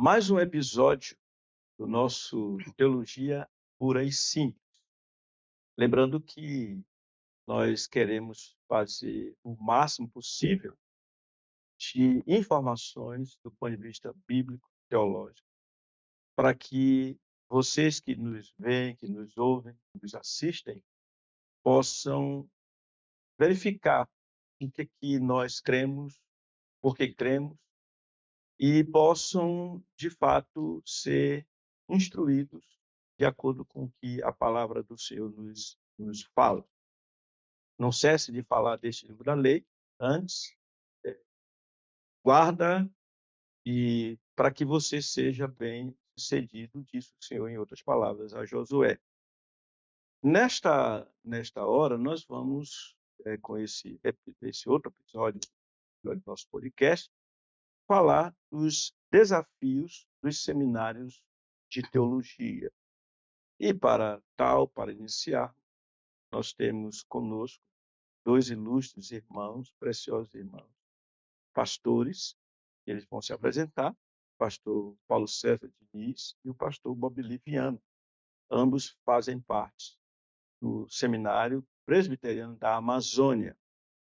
Mais um episódio do nosso Teologia Pura e Simples. Lembrando que nós queremos fazer o máximo possível de informações do ponto de vista bíblico, teológico, para que vocês que nos veem, que nos ouvem, que nos assistem, possam verificar em que nós cremos, por que cremos, e possam, de fato, ser instruídos de acordo com o que a palavra do Senhor nos fala. Não cesse de falar deste livro da lei, antes, guarda e para que você seja bem sucedido, disse o Senhor, em outras palavras, a Josué. Nesta hora, nós vamos, com esse outro episódio do nosso podcast, falar dos desafios dos seminários de teologia. E para iniciar, nós temos conosco dois ilustres irmãos, preciosos irmãos, pastores, eles vão se apresentar, o pastor Paulo César Diniz e o pastor Bob Liviano. Ambos fazem parte do Seminário Presbiteriano da Amazônia.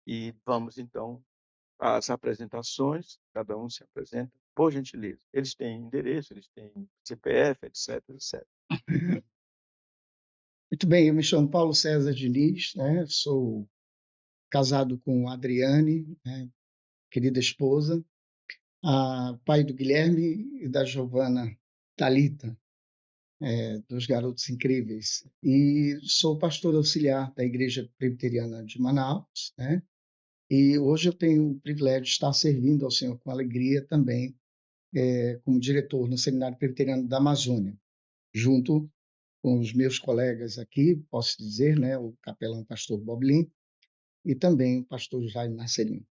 E vamos, então, às apresentações, cada um se apresenta, por gentileza. Eles têm endereço, eles têm CPF, etc, etc. Muito bem, eu me chamo Paulo César Diniz, sou casado com a Adriane, querida esposa, pai do Guilherme e da Giovana Thalita, dos Garotos Incríveis, e sou pastor auxiliar da Igreja Presbiteriana de Manaus, e hoje eu tenho o privilégio de estar servindo ao Senhor com alegria também, como diretor no Seminário Presbiteriano da Amazônia, junto com os meus colegas aqui, posso dizer, o capelão pastor Boblin e também o pastor Jaime Marcelino.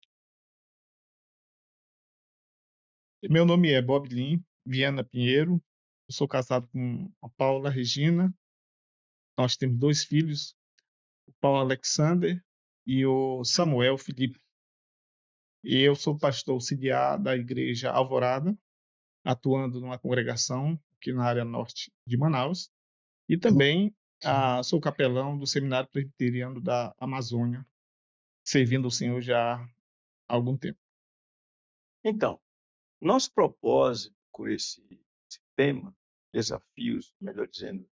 Meu nome é Boblin Viana Pinheiro, eu sou casado com a Paula Regina, nós temos 2 filhos, o Paulo Alexander e o Samuel Felipe. E eu sou pastor auxiliar da Igreja Alvorada, atuando numa congregação aqui na área norte de Manaus, e também sou capelão do Seminário Presbiteriano da Amazônia, servindo o Senhor já há algum tempo. Então, nosso propósito com esse tema, desafios, melhor dizendo,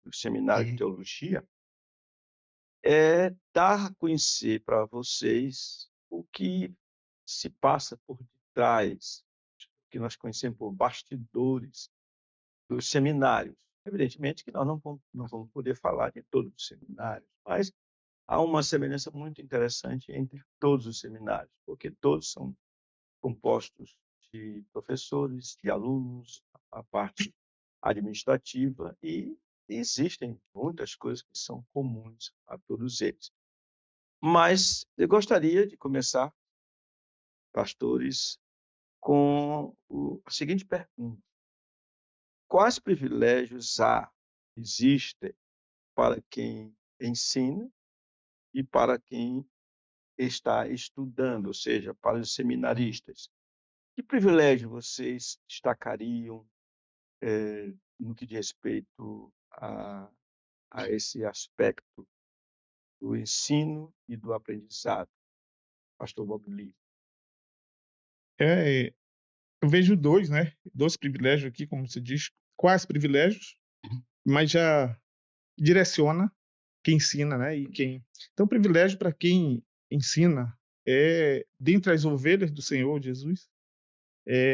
do Seminário de Teologia, é dar a conhecer para vocês o que se passa por detrás, o que nós conhecemos por bastidores dos seminários. Evidentemente que nós não vamos poder falar de todos os seminários, mas há uma semelhança muito interessante entre todos os seminários, porque todos são compostos de professores, de alunos, a parte administrativa, e existem muitas coisas que são comuns a todos eles. Mas eu gostaria de começar, pastores, com a seguinte pergunta: quais privilégios existem para quem ensina e para quem está estudando, ou seja, para os seminaristas? Que privilégio vocês destacariam no que diz respeito a esse aspecto do ensino e do aprendizado, pastor Bob Lee? Eu vejo dois privilégios aqui, como você diz, quais privilégios, mas já direciona quem ensina, e quem. Então, privilégio para quem ensina é, dentre as ovelhas do Senhor Jesus,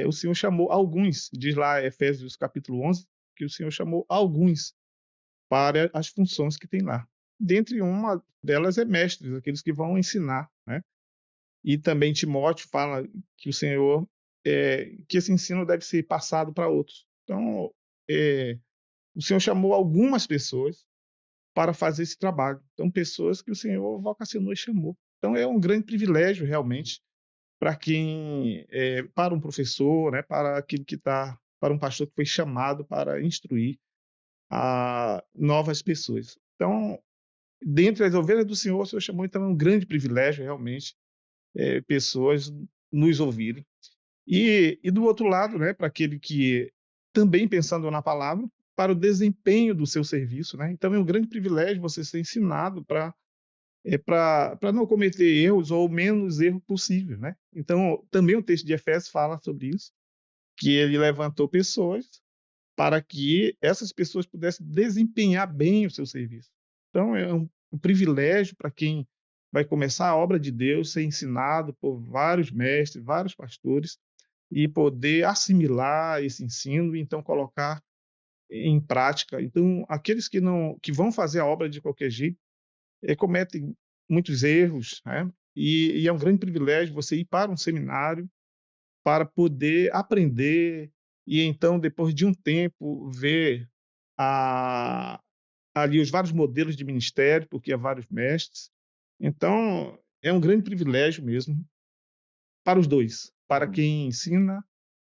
o Senhor chamou alguns, diz lá Efésios capítulo 11, que o Senhor chamou alguns para as funções que tem lá. Dentre uma delas é mestres, aqueles que vão ensinar, E também Timóteo fala que o Senhor, que esse ensino deve ser passado para outros. Então, o Senhor chamou algumas pessoas para fazer esse trabalho. Então, pessoas que o Senhor vocacionou e chamou. Então, é um grande privilégio, realmente, para quem, para um professor, para aquele que está, para um pastor que foi chamado para instruir a novas pessoas. Então, dentre as ovelhas do Senhor, o Senhor chamou, então, é um grande privilégio, realmente, pessoas nos ouvirem. E do outro lado, para aquele que também pensando na palavra, para o desempenho do seu serviço, né? Então é um grande privilégio você ser ensinado para não cometer erros ou o menos erro possível, né? Então também o texto de Efésios fala sobre isso, que ele levantou pessoas para que essas pessoas pudessem desempenhar bem o seu serviço. Então é um privilégio para quem vai começar a obra de Deus, ser ensinado por vários mestres, vários pastores, e poder assimilar esse ensino e então colocar em prática. Então, aqueles que vão fazer a obra de qualquer jeito, cometem muitos erros, né? E é um grande privilégio você ir para um seminário para poder aprender e então, depois de um tempo, ver a, ali os vários modelos de ministério, porque há vários mestres. Então, é um grande privilégio mesmo para os dois, para quem ensina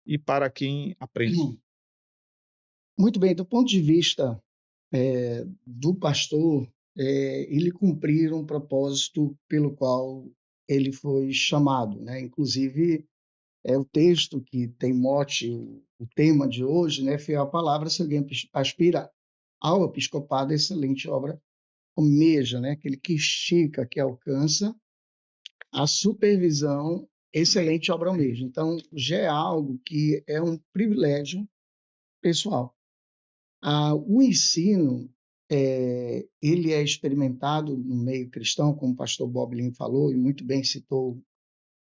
e para quem aprende. Muito bem, do ponto de vista do pastor, ele cumprir um propósito pelo qual ele foi chamado, né? Inclusive, o texto que tem mote, o tema de hoje, né? Fiel à palavra, se alguém aspira ao episcopado, excelente obra almeja, né? Aquele que estica, que alcança a supervisão, excelente obra almeja. Então, já é algo que é um privilégio pessoal. O ensino, ele é experimentado no meio cristão, como o pastor Bob Lin falou, e muito bem citou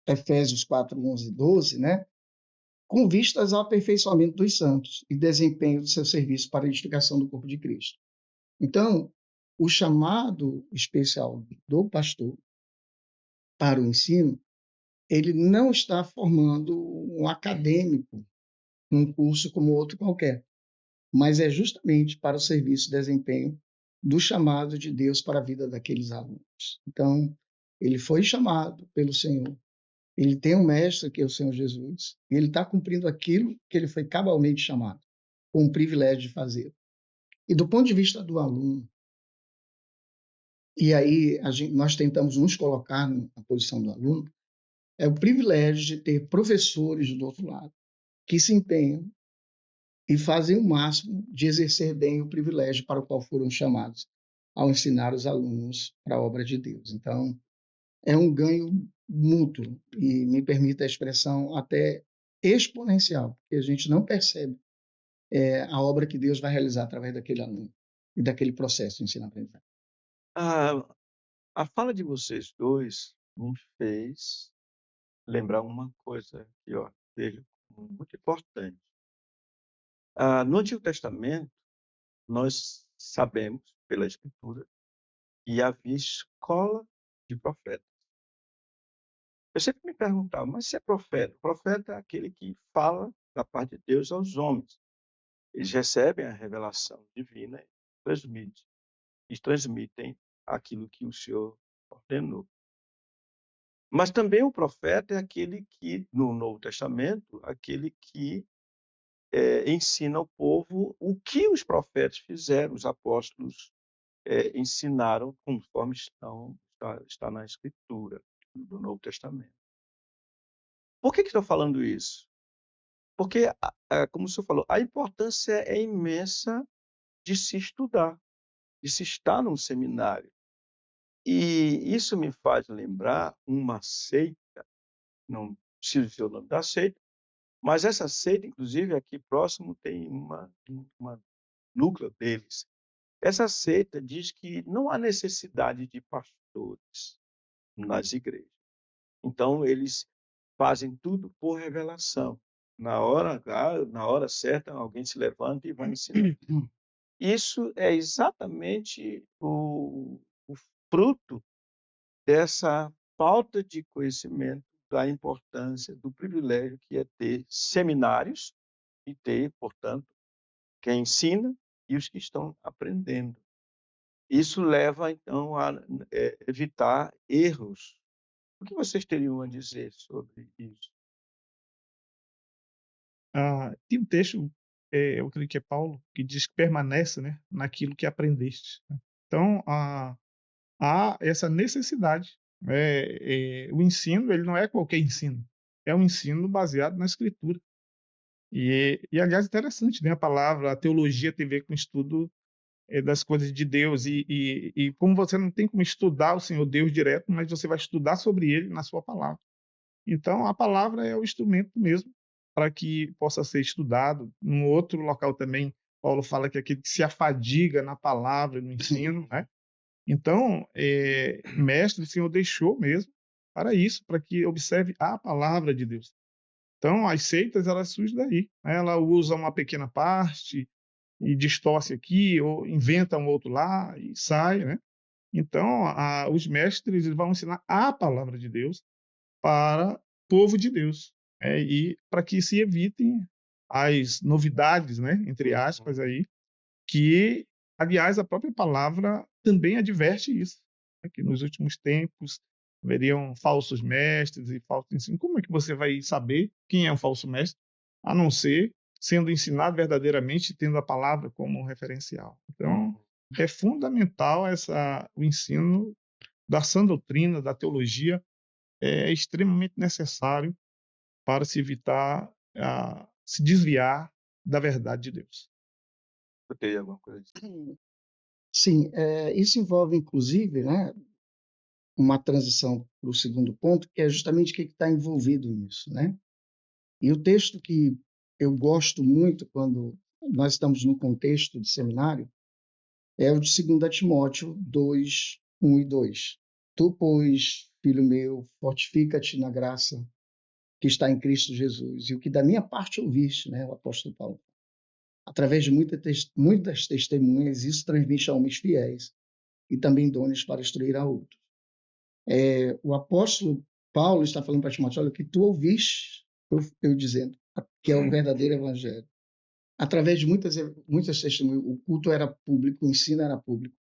Efésios 4, 11 e 12, né? Com vistas ao aperfeiçoamento dos santos e desempenho do seu serviço para a edificação do corpo de Cristo. Então, o chamado especial do pastor para o ensino, ele não está formando um acadêmico num curso como outro qualquer, mas é justamente para o serviço e desempenho do chamado de Deus para a vida daqueles alunos. Então, ele foi chamado pelo Senhor, ele tem um mestre que é o Senhor Jesus, e ele está cumprindo aquilo que ele foi cabalmente chamado, com o privilégio de fazer. E do ponto de vista do aluno, e aí nós tentamos nos colocar na posição do aluno, é o privilégio de ter professores do outro lado que se empenham e fazem o máximo de exercer bem o privilégio para o qual foram chamados ao ensinar os alunos para a obra de Deus. Então, é um ganho mútuo e, me permita a expressão, até exponencial, porque a gente não percebe a obra que Deus vai realizar através daquele aluno e daquele processo de ensino-aprendizagem. A fala de vocês dois me fez lembrar uma coisa que eu vejo como muito importante. No Antigo Testamento, nós sabemos, pela Escritura, que havia escola de profetas. Eu sempre me perguntava, mas se é profeta? O profeta é aquele que fala da parte de Deus aos homens. Eles recebem a revelação divina e transmitem aquilo que o Senhor ordenou. Mas também o profeta é aquele que, no Novo Testamento, aquele que ensina ao povo o que os profetas fizeram, os apóstolos ensinaram, conforme está na Escritura do Novo Testamento. Por que estou falando isso? Porque, como o senhor falou, a importância é imensa de se estudar, de se estar num seminário. E isso me faz lembrar uma seita, não preciso dizer o nome da seita, mas essa seita, inclusive, aqui próximo tem uma núcleo deles. Essa seita diz que não há necessidade de pastores nas igrejas. Então, eles fazem tudo por revelação. Na hora certa, alguém se levanta e vai ensinar. Isso é exatamente o fruto dessa falta de conhecimento da importância, do privilégio que é ter seminários e ter, portanto, quem ensina e os que estão aprendendo. Isso leva, então, a evitar erros. O que vocês teriam a dizer sobre isso? Tem um texto, eu creio que é Paulo, que diz que permanece, né, naquilo que aprendeste. Né? Então, há essa necessidade. O ensino, ele não é qualquer ensino, é um ensino baseado na Escritura. Aliás, interessante, né? A palavra, a teologia tem a ver com o estudo das coisas de Deus. E como você não tem como estudar o Senhor Deus direto, mas você vai estudar sobre ele na sua palavra. Então, a palavra é o instrumento mesmo para que possa ser estudado. Num outro local também, Paulo fala que aquele que se afadiga na palavra, no ensino, né? Então, mestre, o Senhor deixou mesmo para isso, para que observe a palavra de Deus. Então, as seitas, elas surgem daí, né? Ela usa uma pequena parte e distorce aqui, ou inventa um outro lá e sai, né? Então, os mestres eles vão ensinar a palavra de Deus para o povo de Deus, e para que se evitem as novidades, né, entre aspas, aí, que, aliás, a própria palavra também adverte isso, né, que nos últimos tempos haveriam falsos mestres e falsos ensinos. Como é que você vai saber quem é um falso mestre, a não ser sendo ensinado verdadeiramente, tendo a palavra como referencial? Então, é fundamental o ensino da sã doutrina, da teologia, é extremamente necessário para se evitar se desviar da verdade de Deus. Eu teria alguma coisa a dizer? Sim, isso envolve, inclusive, né, uma transição para o segundo ponto, que é justamente o que está envolvido nisso, né? E o texto que eu gosto muito quando nós estamos no contexto de seminário é o de 2 Timóteo 2, 1 e 2. Tu, pois, filho meu, fortifica-te na graça que está em Cristo Jesus. E o que da minha parte ouviste, né, o apóstolo Paulo, através de muitas testemunhas, isso transmite a homens fiéis e também dons para instruir a outros. O apóstolo Paulo está falando para Timóteo, olha, o que tu ouviste, eu dizendo, que é o verdadeiro evangelho. Através de muitas testemunhas, o culto era público, o ensino era público.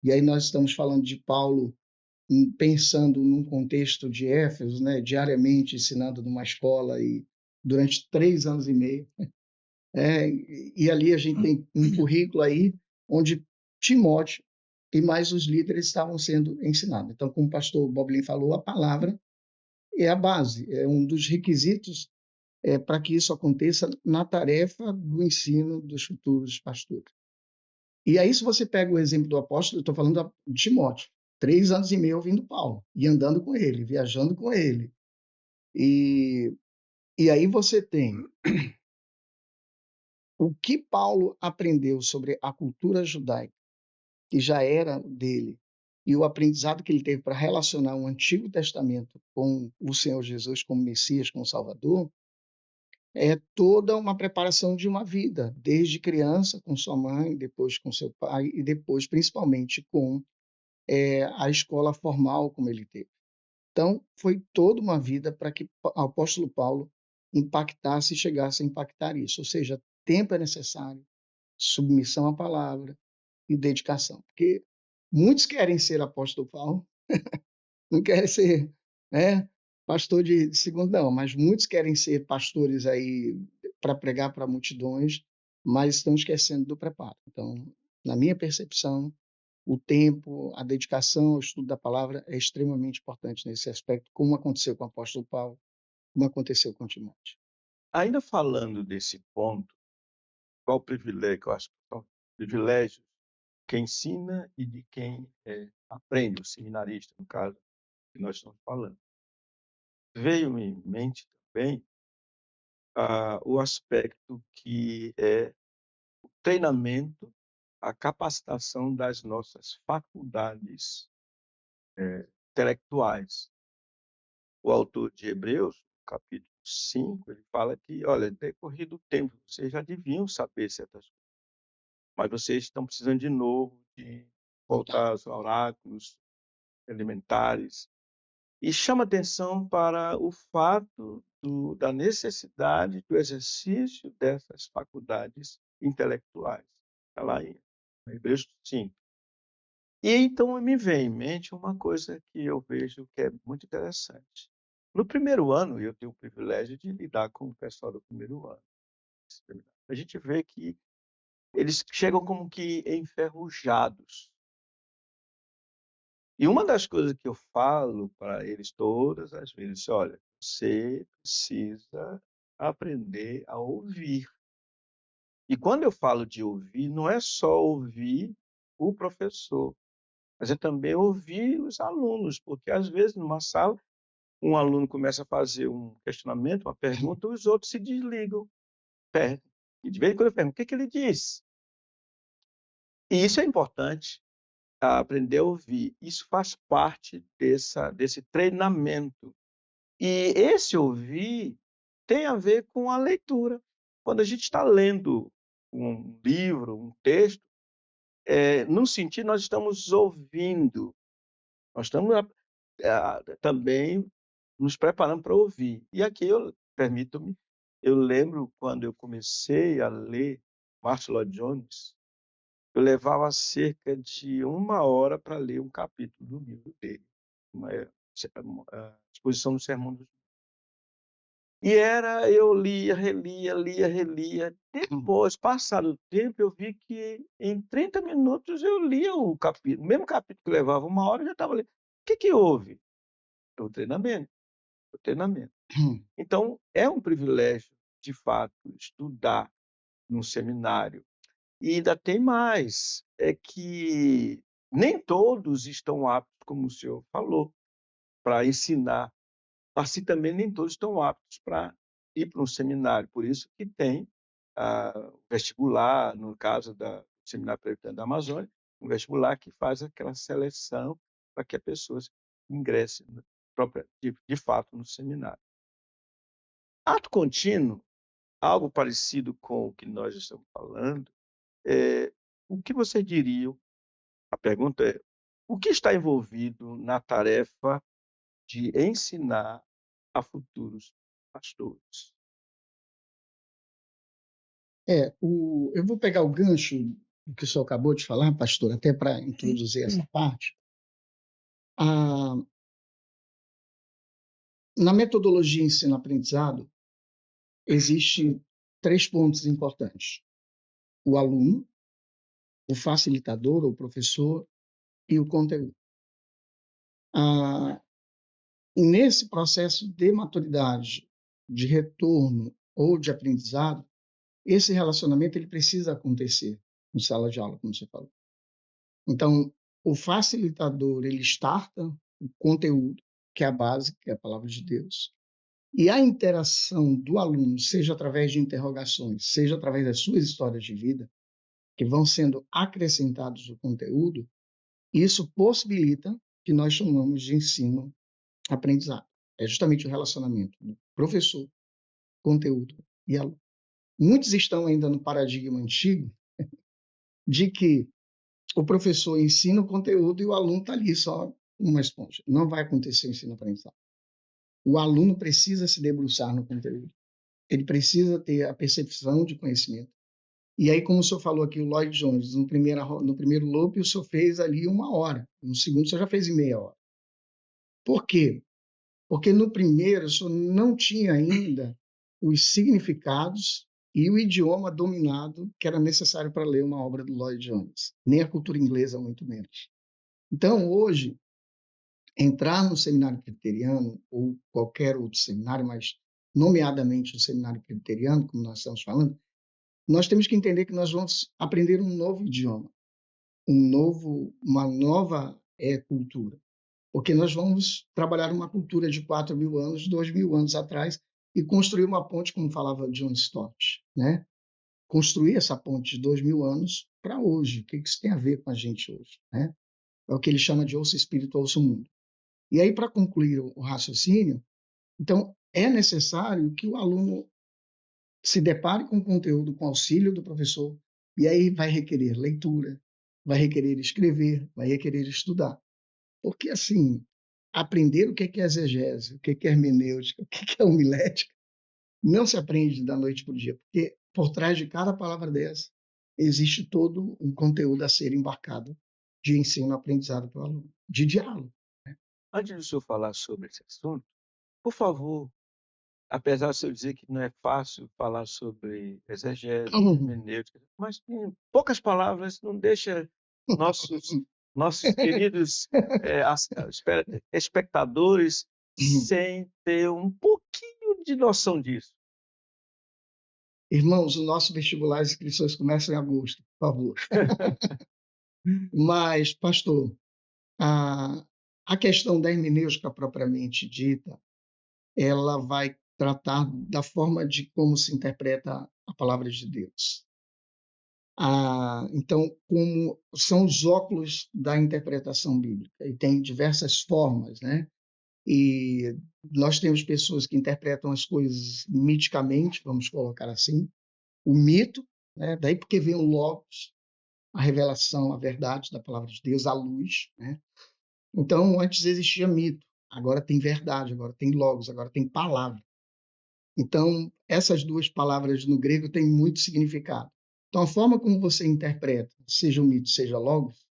E aí nós estamos falando de Paulo pensando num contexto de Éfeso, né, diariamente ensinando numa escola e durante 3 anos e meio. E ali a gente tem um currículo aí onde Timóteo e mais os líderes estavam sendo ensinados. Então, como o pastor Boblin falou, a palavra é a base, é um dos requisitos para que isso aconteça na tarefa do ensino dos futuros pastores. E aí, se você pega o exemplo do apóstolo, eu estou falando de Timóteo, 3 anos e meio ouvindo Paulo, e andando com ele, viajando com ele. E aí você tem o que Paulo aprendeu sobre a cultura judaica, que já era dele, e o aprendizado que ele teve para relacionar o Antigo Testamento com o Senhor Jesus como Messias, como Salvador, é toda uma preparação de uma vida, desde criança com sua mãe, depois com seu pai e depois, principalmente, com a escola formal como ele teve. Então, foi toda uma vida para que o apóstolo Paulo impactasse e chegasse a impactar isso. Ou seja, tempo é necessário, submissão à palavra e dedicação. Porque muitos querem ser apóstolo Paulo, não querem ser, né, pastor de segundo, não, mas muitos querem ser pastores aí para pregar para multidões, mas estão esquecendo do preparo. Então, na minha percepção, o tempo, a dedicação ao estudo da palavra é extremamente importante nesse aspecto, como aconteceu com o apóstolo Paulo, como aconteceu com Timóteo. Ainda falando desse ponto, qual o privilégio, que eu acho que são privilégios quem ensina e de quem aprende, o seminarista, no caso, que nós estamos falando. Veio-me em mente também o aspecto que é o treinamento, a capacitação das nossas faculdades intelectuais. O autor de Hebreus, capítulo 5, ele fala que, olha, decorrido o tempo, vocês já deviam saber certas coisas, mas vocês estão precisando de novo de voltar aos oráculos elementares. E chama atenção para o fato da necessidade do exercício dessas faculdades intelectuais. Está lá em Hebreus 5. E então me vem em mente uma coisa que eu vejo que é muito interessante. No primeiro ano, eu tenho o privilégio de lidar com o pessoal do primeiro ano. A gente vê que eles chegam como que enferrujados. E uma das coisas que eu falo para eles todas as vezes, olha, você precisa aprender a ouvir. E quando eu falo de ouvir, não é só ouvir o professor, mas é também ouvir os alunos, porque às vezes numa sala um aluno começa a fazer um questionamento, uma pergunta, os outros se desligam, perdem. E de vez em quando eu pergunto, o que ele disse? E isso é importante, aprender a ouvir. Isso faz parte desse treinamento. E esse ouvir tem a ver com a leitura. Quando a gente está lendo um livro, um texto, num sentido, nós estamos ouvindo, nós estamos também nos preparando para ouvir. E aqui, permito-me, eu lembro quando eu comecei a ler Martin Lloyd Jones, eu levava cerca de 1 hora para ler um capítulo do livro dele, a exposição do Sermão dos. E eu lia, relia. Depois, passado o tempo, eu vi que em 30 minutos eu lia o capítulo. O mesmo capítulo que levava 1 hora, eu já estava lendo. O que houve? O treinamento. O treinamento. Então, é um privilégio, de fato, estudar num seminário. E ainda tem mais, é que nem todos estão aptos, como o senhor falou, para ensinar. Assim também nem todos estão aptos para ir para um seminário. Por isso que tem o vestibular, no caso do Seminário Presbiteriano da Amazônia, um vestibular que faz aquela seleção para que a pessoa ingresse de fato no seminário. Ato contínuo, algo parecido com o que nós estamos falando, o que você diria? A pergunta é: o que está envolvido na tarefa de ensinar a futuros pastores? Eu vou pegar o gancho do que o senhor acabou de falar, pastor, até para introduzir essa parte. Na metodologia ensino-aprendizado, existem 3 pontos importantes: o aluno, o facilitador ou professor e o conteúdo. Nesse processo de maturidade, de retorno ou de aprendizado, esse relacionamento ele precisa acontecer em sala de aula, como você falou. Então, o facilitador, ele starta o conteúdo, que é a base, que é a palavra de Deus, e a interação do aluno, seja através de interrogações, seja através das suas histórias de vida, que vão sendo acrescentados ao conteúdo, isso possibilita que nós chamamos de ensino-aprendizado. É justamente o relacionamento do professor, conteúdo e aluno. Muitos estão ainda no paradigma antigo de que o professor ensina o conteúdo e o aluno está ali só uma esponja. Não vai acontecer o ensino-aprendizado. O aluno precisa se debruçar no conteúdo. Ele precisa ter a percepção de conhecimento. E aí, como o senhor falou aqui, o Lloyd Jones, no primeiro loop, o senhor fez ali 1 hora. No segundo, o senhor já fez em meia hora. Por quê? Porque no primeiro, o senhor não tinha ainda os significados e o idioma dominado que era necessário para ler uma obra do Lloyd Jones. Nem a cultura inglesa, muito menos. Então, hoje, entrar no seminário presbiteriano ou qualquer outro seminário, mas nomeadamente o seminário presbiteriano, como nós estamos falando, nós temos que entender que nós vamos aprender um novo idioma, uma nova cultura, porque nós vamos trabalhar uma cultura de 4.000 anos, 2.000 anos atrás e construir uma ponte, como falava John Stott, né? Construir essa ponte de 2.000 anos para hoje. O que isso tem a ver com a gente hoje, né? É o que ele chama de ouça espírito, ouça o mundo. E aí, para concluir o raciocínio, então, é necessário que o aluno se depare com o conteúdo com auxílio do professor, e aí vai requerer leitura, vai requerer escrever, vai requerer estudar. Porque, assim, aprender o que é exegese, o que é hermenêutica, o que é homilética, não se aprende da noite para o dia, porque por trás de cada palavra dessa existe todo um conteúdo a ser embarcado de ensino-aprendizado para o aluno, de diálogo. Antes do senhor falar sobre esse assunto, por favor, apesar de eu dizer que não é fácil falar sobre exegese, hermenêutica, mas em poucas palavras não deixa nossos queridos espectadores sem ter um pouquinho de noção disso. Irmãos, o nosso vestibular, as inscrições começam em agosto, por favor. Mas, pastor, a, a questão da hermenêutica propriamente dita, ela vai tratar da forma de como se interpreta a palavra de Deus. Então, como são os óculos da interpretação bíblica, e tem diversas formas, né? E nós temos pessoas que interpretam as coisas miticamente, vamos colocar assim, o mito, né? Daí porque vem o logos, a revelação, a verdade da palavra de Deus, a luz, né? Então, antes existia mito, agora tem verdade, agora tem logos, agora tem palavra. Então, essas duas palavras no grego têm muito significado. Então, a forma como você interpreta, seja o mito, seja logos,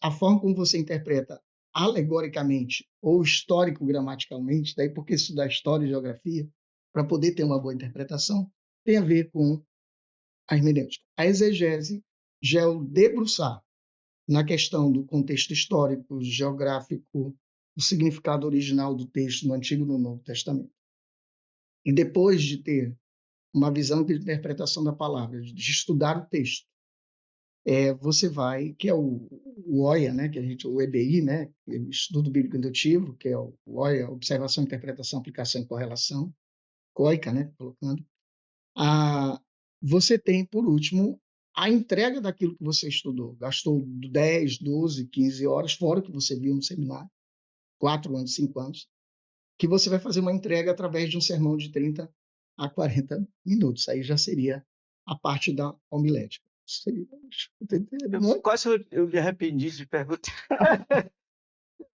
a forma como você interpreta alegoricamente ou histórico-gramaticalmente, daí porque estudar história e geografia, para poder ter uma boa interpretação, tem a ver com a hermenêutica. A exegese já é o debruçar na questão do contexto histórico, geográfico, o significado original do texto no Antigo e no Novo Testamento. E depois de ter uma visão de interpretação da palavra, de estudar o texto, você vai, que é o OIA, né, que o EBI, né, o Estudo Bíblico Indutivo, que é o OIA, Observação, Interpretação, Aplicação e Correlação, COICA, né, colocando. Você tem, por último, a entrega daquilo que você estudou. Gastou 10, 12, 15 horas, fora o que você viu no seminário, 4 anos, 5 anos, que você vai fazer uma entrega através de um sermão de 30 a 40 minutos. Aí já seria a parte da homilética. Quase eu me arrependi de perguntar.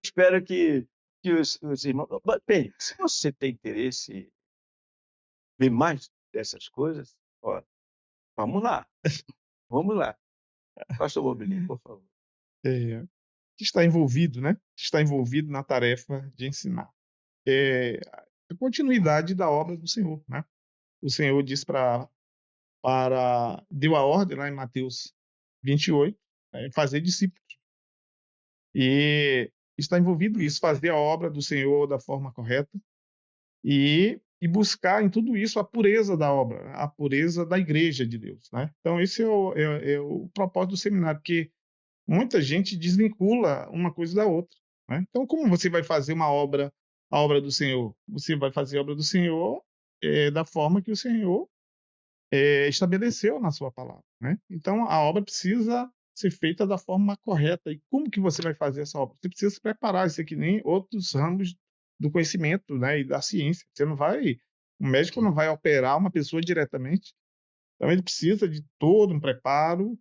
Espero que os irmãos. Bem, se você tem interesse em ver mais dessas coisas, ó, vamos lá. Vamos lá. Pastor Mobilinho, por favor. Que está envolvido, né? Está envolvido na tarefa de ensinar. A continuidade da obra do Senhor, né? O Senhor diz deu a ordem lá em Mateus 28, fazer discípulos. E está envolvido isso, fazer a obra do Senhor da forma correta e buscar em tudo isso a pureza da obra, a pureza da igreja de Deus, né? Então esse é o propósito do seminário, porque muita gente desvincula uma coisa da outra, né? Então como você vai fazer a obra do Senhor? Você vai fazer a obra do Senhor da forma que o Senhor estabeleceu na sua palavra, né? Então a obra precisa ser feita da forma correta. E como que você vai fazer essa obra? Você precisa se preparar, isso é que nem outros ramos do conhecimento, né, e da ciência. O médico não vai operar uma pessoa diretamente, então ele precisa de todo um preparo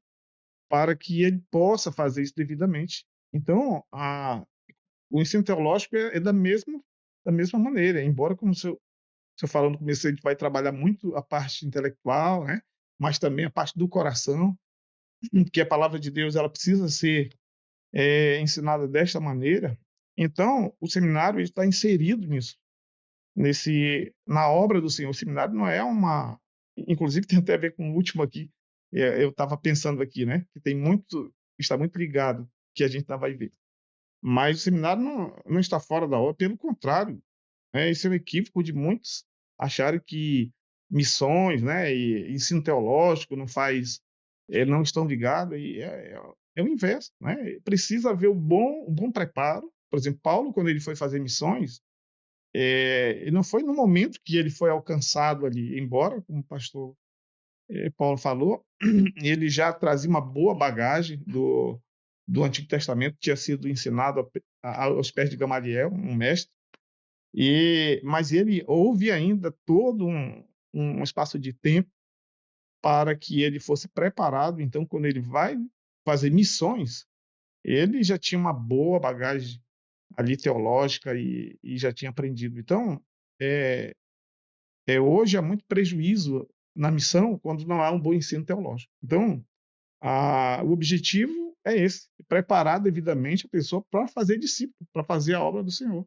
para que ele possa fazer isso devidamente. Então, o ensino teológico é da mesma maneira, embora, como o senhor falou no começo, a gente vai trabalhar muito a parte intelectual, né? Mas também a parte do coração, que a palavra de Deus ela precisa ser ensinada desta maneira. Então, o seminário está inserido nisso, na obra do Senhor. O seminário não é uma... Inclusive, tem até a ver com o último aqui, eu estava pensando aqui, né? Que está muito ligado, que a gente vai ver. Mas o seminário não está fora da obra, pelo contrário. Esse é um equívoco de muitos acharem que missões, né, e ensino teológico não estão ligados, e é o inverso, né? Precisa haver um bom preparo. Por exemplo, Paulo, quando ele foi fazer missões, e não foi no momento que ele foi alcançado ali, embora, como o pastor Paulo falou, ele já trazia uma boa bagagem do Antigo Testamento, que tinha sido ensinado aos pés de Gamaliel, um mestre, mas ele houve ainda todo um espaço de tempo para que ele fosse preparado. Então, quando ele vai fazer missões, ele já tinha uma boa bagagem ali teológica e já tinha aprendido. Então, hoje há muito prejuízo na missão quando não há um bom ensino teológico. Então, o objetivo é esse: preparar devidamente a pessoa para fazer discípulo, para fazer a obra do Senhor.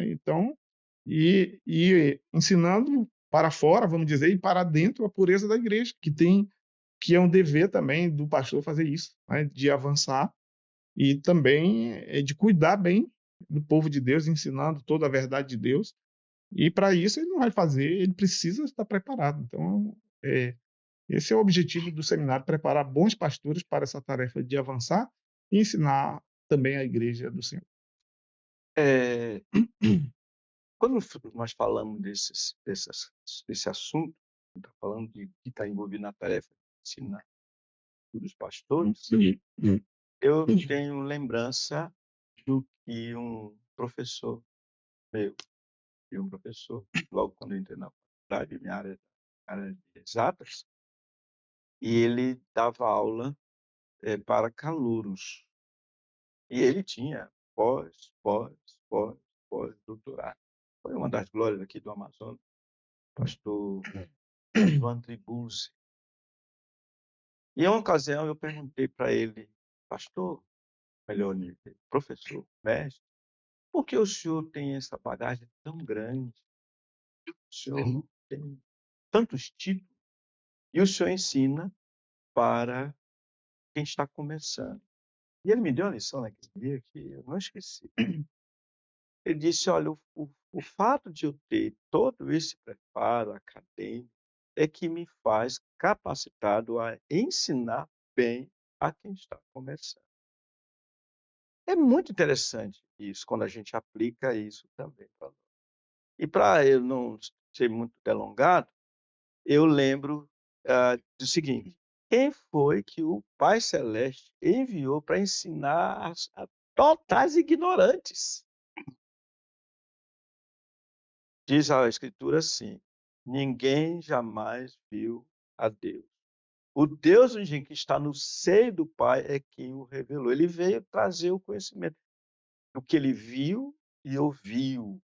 Então, e ensinando para fora, vamos dizer, e para dentro a pureza da igreja, que é um dever também do pastor fazer isso, né, de avançar e também de cuidar bem do povo de Deus, ensinando toda a verdade de Deus, E para isso ele não vai fazer, ele precisa estar preparado. Então, esse é o objetivo do seminário, preparar bons pastores para essa tarefa de avançar e ensinar também a igreja do Senhor. É, quando nós falamos desse assunto, está falando de que está envolvido na tarefa de ensinar os pastores, eu tenho lembrança do que um professor meu, logo quando eu entrei na faculdade, minha área de exatas, e ele dava aula para calouros. E ele tinha pós-doutorado. Foi uma das glórias aqui do Amazonas, pastor Ivan Tribuzzi. E em uma ocasião eu perguntei para ele, pastor, melhor, professor, mestre, por que o senhor tem essa bagagem tão grande? O senhor tem tantos títulos e o senhor ensina para quem está começando. E ele me deu uma lição naquele dia que eu não esqueci. Ele disse, olha, o fato de eu ter todo esse preparo acadêmico é que me faz capacitado a ensinar bem a quem está começando. É muito interessante isso, quando a gente aplica isso também para nós. E para eu não ser muito delongado, eu lembro do seguinte: quem foi que o Pai Celeste enviou para ensinar a totais ignorantes? Diz a Escritura assim: ninguém jamais viu a Deus. O Deus que está no seio do Pai é quem o revelou. Ele veio trazer o conhecimento, o que ele viu e ouviu.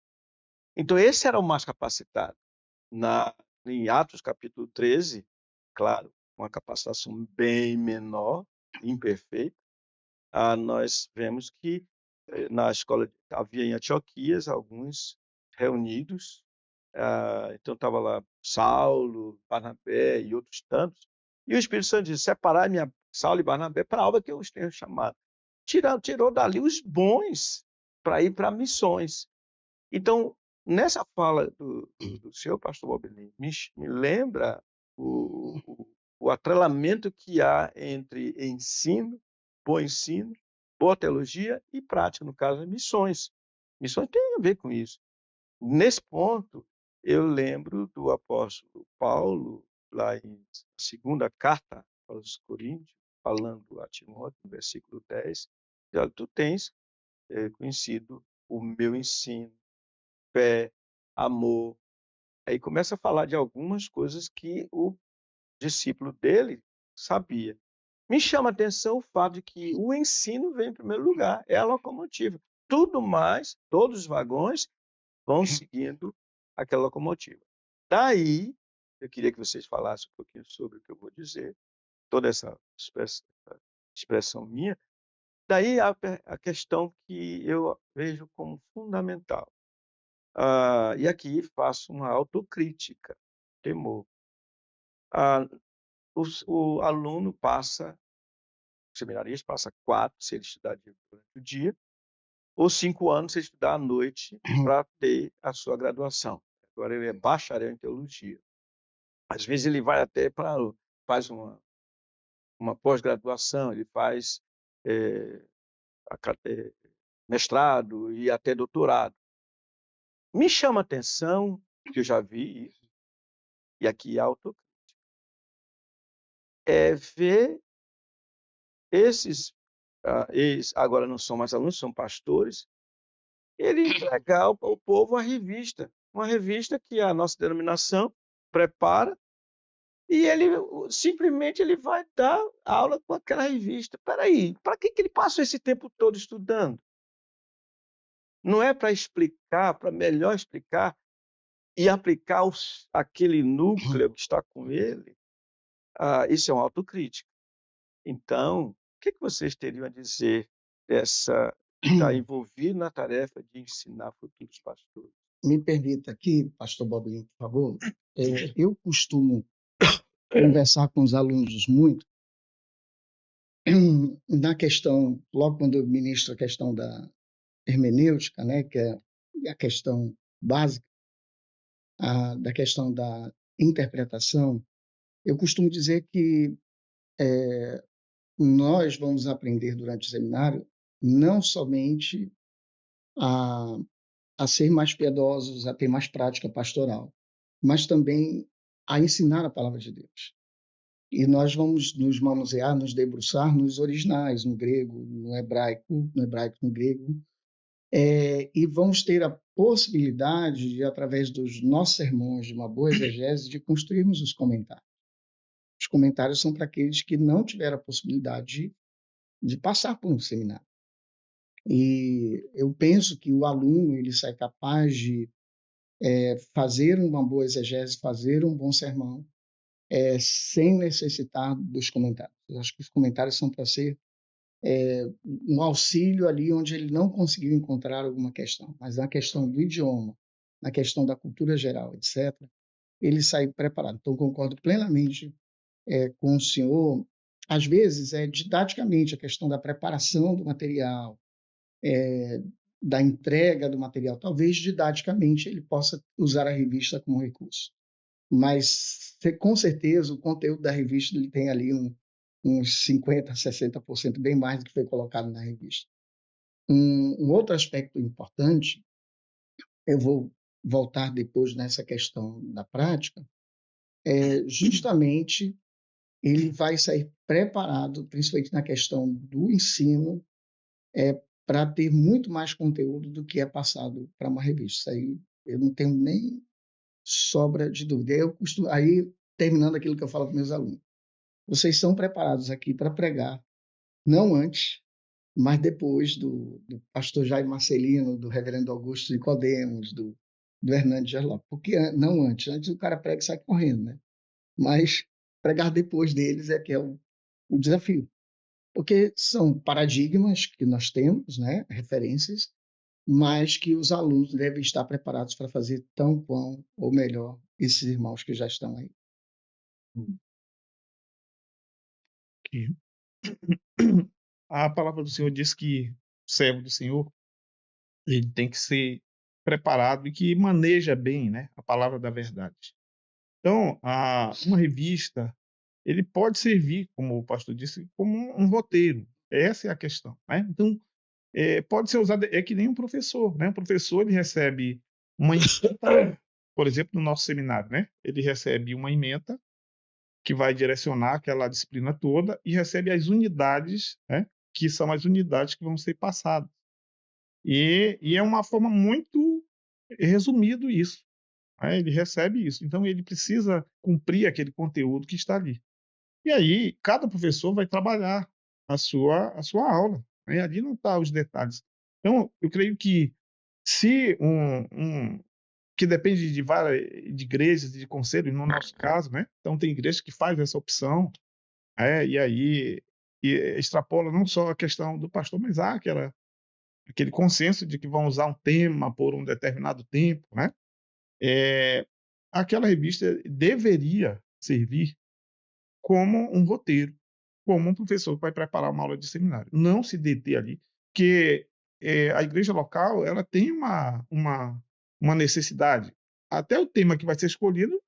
Então, esse era o mais capacitado. Em Atos capítulo 13, claro, uma capacitação bem menor, imperfeita, nós vemos que na escola havia em Antioquias alguns reunidos, então estava lá Saulo, Barnabé e outros tantos, e o Espírito Santo disse, separai minha Saulo e Barnabé para a obra que eu os tenho chamado. Tirou dali os bons para ir para missões. Então, nessa fala do senhor pastor Bobelin, me lembra o atrelamento que há entre ensino, boa teologia e prática, no caso, missões. Missões tem a ver com isso. Nesse ponto, eu lembro do apóstolo Paulo, lá em segunda carta aos Coríntios, falando a Timóteo, no versículo 10, olha, tu tens conhecido o meu ensino, fé, amor. Aí começa a falar de algumas coisas que o discípulo dele sabia. Me chama a atenção o fato de que o ensino vem em primeiro lugar, é a locomotiva. Tudo mais, todos os vagões vão seguindo aquela locomotiva. Daí, eu queria que vocês falassem um pouquinho sobre o que eu vou dizer, toda essa expressão minha. Daí a questão que eu vejo como fundamental. E aqui faço uma autocrítica, temor. O aluno passa, o seminarista passa 4, se ele estudar durante o dia, ou 5 anos se ele estudar à noite para ter a sua graduação. Agora ele é bacharel em teologia. Às vezes ele vai até faz uma pós-graduação, ele faz mestrado e até doutorado. Me chama a atenção, que eu já vi isso, e aqui autocrítica, é ver esses, agora não são mais alunos, são pastores, ele entregar ao povo uma revista que a nossa denominação prepara, e ele simplesmente ele vai dar aula com aquela revista. Espera aí, para que ele passou esse tempo todo estudando? Não é para explicar, para melhor explicar e aplicar aquele núcleo que está com ele? Isso é uma autocrítica. Então, o que vocês teriam a dizer dessa estar envolvido na tarefa de ensinar futuros pastores? Me permita aqui, pastor Bobinho, por favor. Eu costumo conversar com os alunos muito na questão, logo quando eu ministro a questão da hermenêutica, né, que é a questão básica, da questão da interpretação, eu costumo dizer que nós vamos aprender durante o seminário não somente a, a ser mais piedosos, a ter mais prática pastoral, mas também a ensinar a palavra de Deus. E nós vamos nos manusear, nos debruçar nos originais, no grego, no hebraico, no grego, e vamos ter a possibilidade de, através dos nossos sermões, de uma boa exegese, de construirmos os comentários. Os comentários são para aqueles que não tiveram a possibilidade de passar por um seminário. E eu penso que o aluno ele sai capaz de fazer uma boa exegese, fazer um bom sermão, sem necessitar dos comentários. Eu acho que os comentários são para ser um auxílio ali onde ele não conseguiu encontrar alguma questão, mas na questão do idioma, na questão da cultura geral, etc., ele sai preparado. Então, concordo plenamente com o senhor. Às vezes, didaticamente, a questão da preparação do material, da entrega do material, talvez didaticamente ele possa usar a revista como recurso. Mas, com certeza, o conteúdo da revista ele tem ali uns 50%, 60%, bem mais do que foi colocado na revista. Um outro aspecto importante, eu vou voltar depois nessa questão da prática, justamente ele vai sair preparado, principalmente na questão do ensino, para ter muito mais conteúdo do que é passado para uma revista. Isso aí eu não tenho nem sobra de dúvida. Aí, terminando aquilo que eu falo para meus alunos, vocês são preparados aqui para pregar, não antes, mas depois do pastor Jair Marcelino, do reverendo Augusto Nicodemos, do Hernandes Gerlach. Porque não antes. Antes o cara prega e sai correndo, né? Mas pregar depois deles é que é o desafio. Porque são paradigmas que nós temos, né? Referências, mas que os alunos devem estar preparados para fazer tão bom ou melhor esses irmãos que já estão aí. Aqui. A palavra do Senhor diz que o servo do Senhor ele tem que ser preparado e que maneja bem, né, a palavra da verdade. Então, uma revista ele pode servir, como o pastor disse, como um roteiro. Essa é a questão, né? Então, pode ser usado, é que nem um professor, né? Um professor ele recebe uma ementa, por exemplo, no nosso seminário, né? Ele recebe uma ementa que vai direcionar aquela disciplina toda e recebe as unidades, né? Que são as unidades que vão ser passadas. E é uma forma muito resumido isso, né? Ele recebe isso, então ele precisa cumprir aquele conteúdo que está ali. E aí, cada professor vai trabalhar a sua aula, né? Ali não estão os detalhes. Então, eu creio que se que depende de várias de igrejas, de conselhos, no nosso caso, né? Então, tem igreja que faz essa opção, e aí extrapola não só a questão do pastor, mas há aquele consenso de que vão usar um tema por um determinado tempo, né? Aquela revista deveria servir como um roteiro, como um professor que vai preparar uma aula de seminário. Não se deter ali, porque a igreja local ela tem uma necessidade. Até o tema que vai ser escolhido,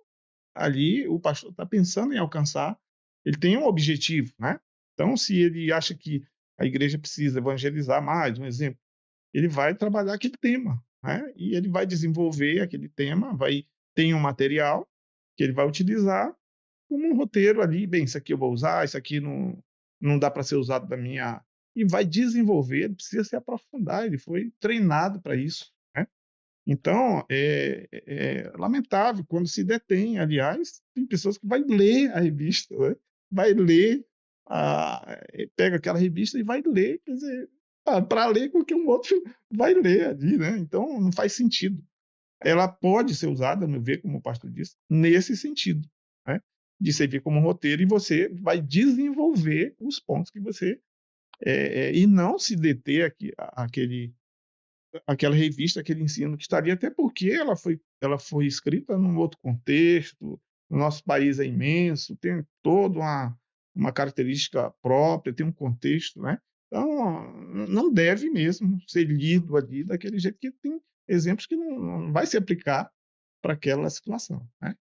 ali o pastor está pensando em alcançar, ele tem um objetivo, né? Então, se ele acha que a igreja precisa evangelizar mais, um exemplo, ele vai trabalhar aquele tema, né? E ele vai desenvolver aquele tema, tem um material que ele vai utilizar como um roteiro ali, bem, isso aqui eu vou usar, isso aqui não dá para ser usado da minha... E vai desenvolver, ele precisa se aprofundar, ele foi treinado para isso, né? Então, é lamentável quando se detém, aliás, tem pessoas que vai ler a revista, né? Vai ler, pega aquela revista e vai ler, quer dizer, para ler qualquer um outro vai ler ali, né? Então, não faz sentido. Ela pode ser usada, a meu ver, como o pastor disse, nesse sentido, né? De servir como um roteiro e você vai desenvolver os pontos que você... e não se deter aquela revista, aquele ensino que estaria, até porque ela foi escrita num outro contexto, o nosso país é imenso, tem toda uma característica própria, tem um contexto, né? Então, não deve mesmo ser lido ali daquele jeito, que tem exemplos que não vai se aplicar para aquela situação, né?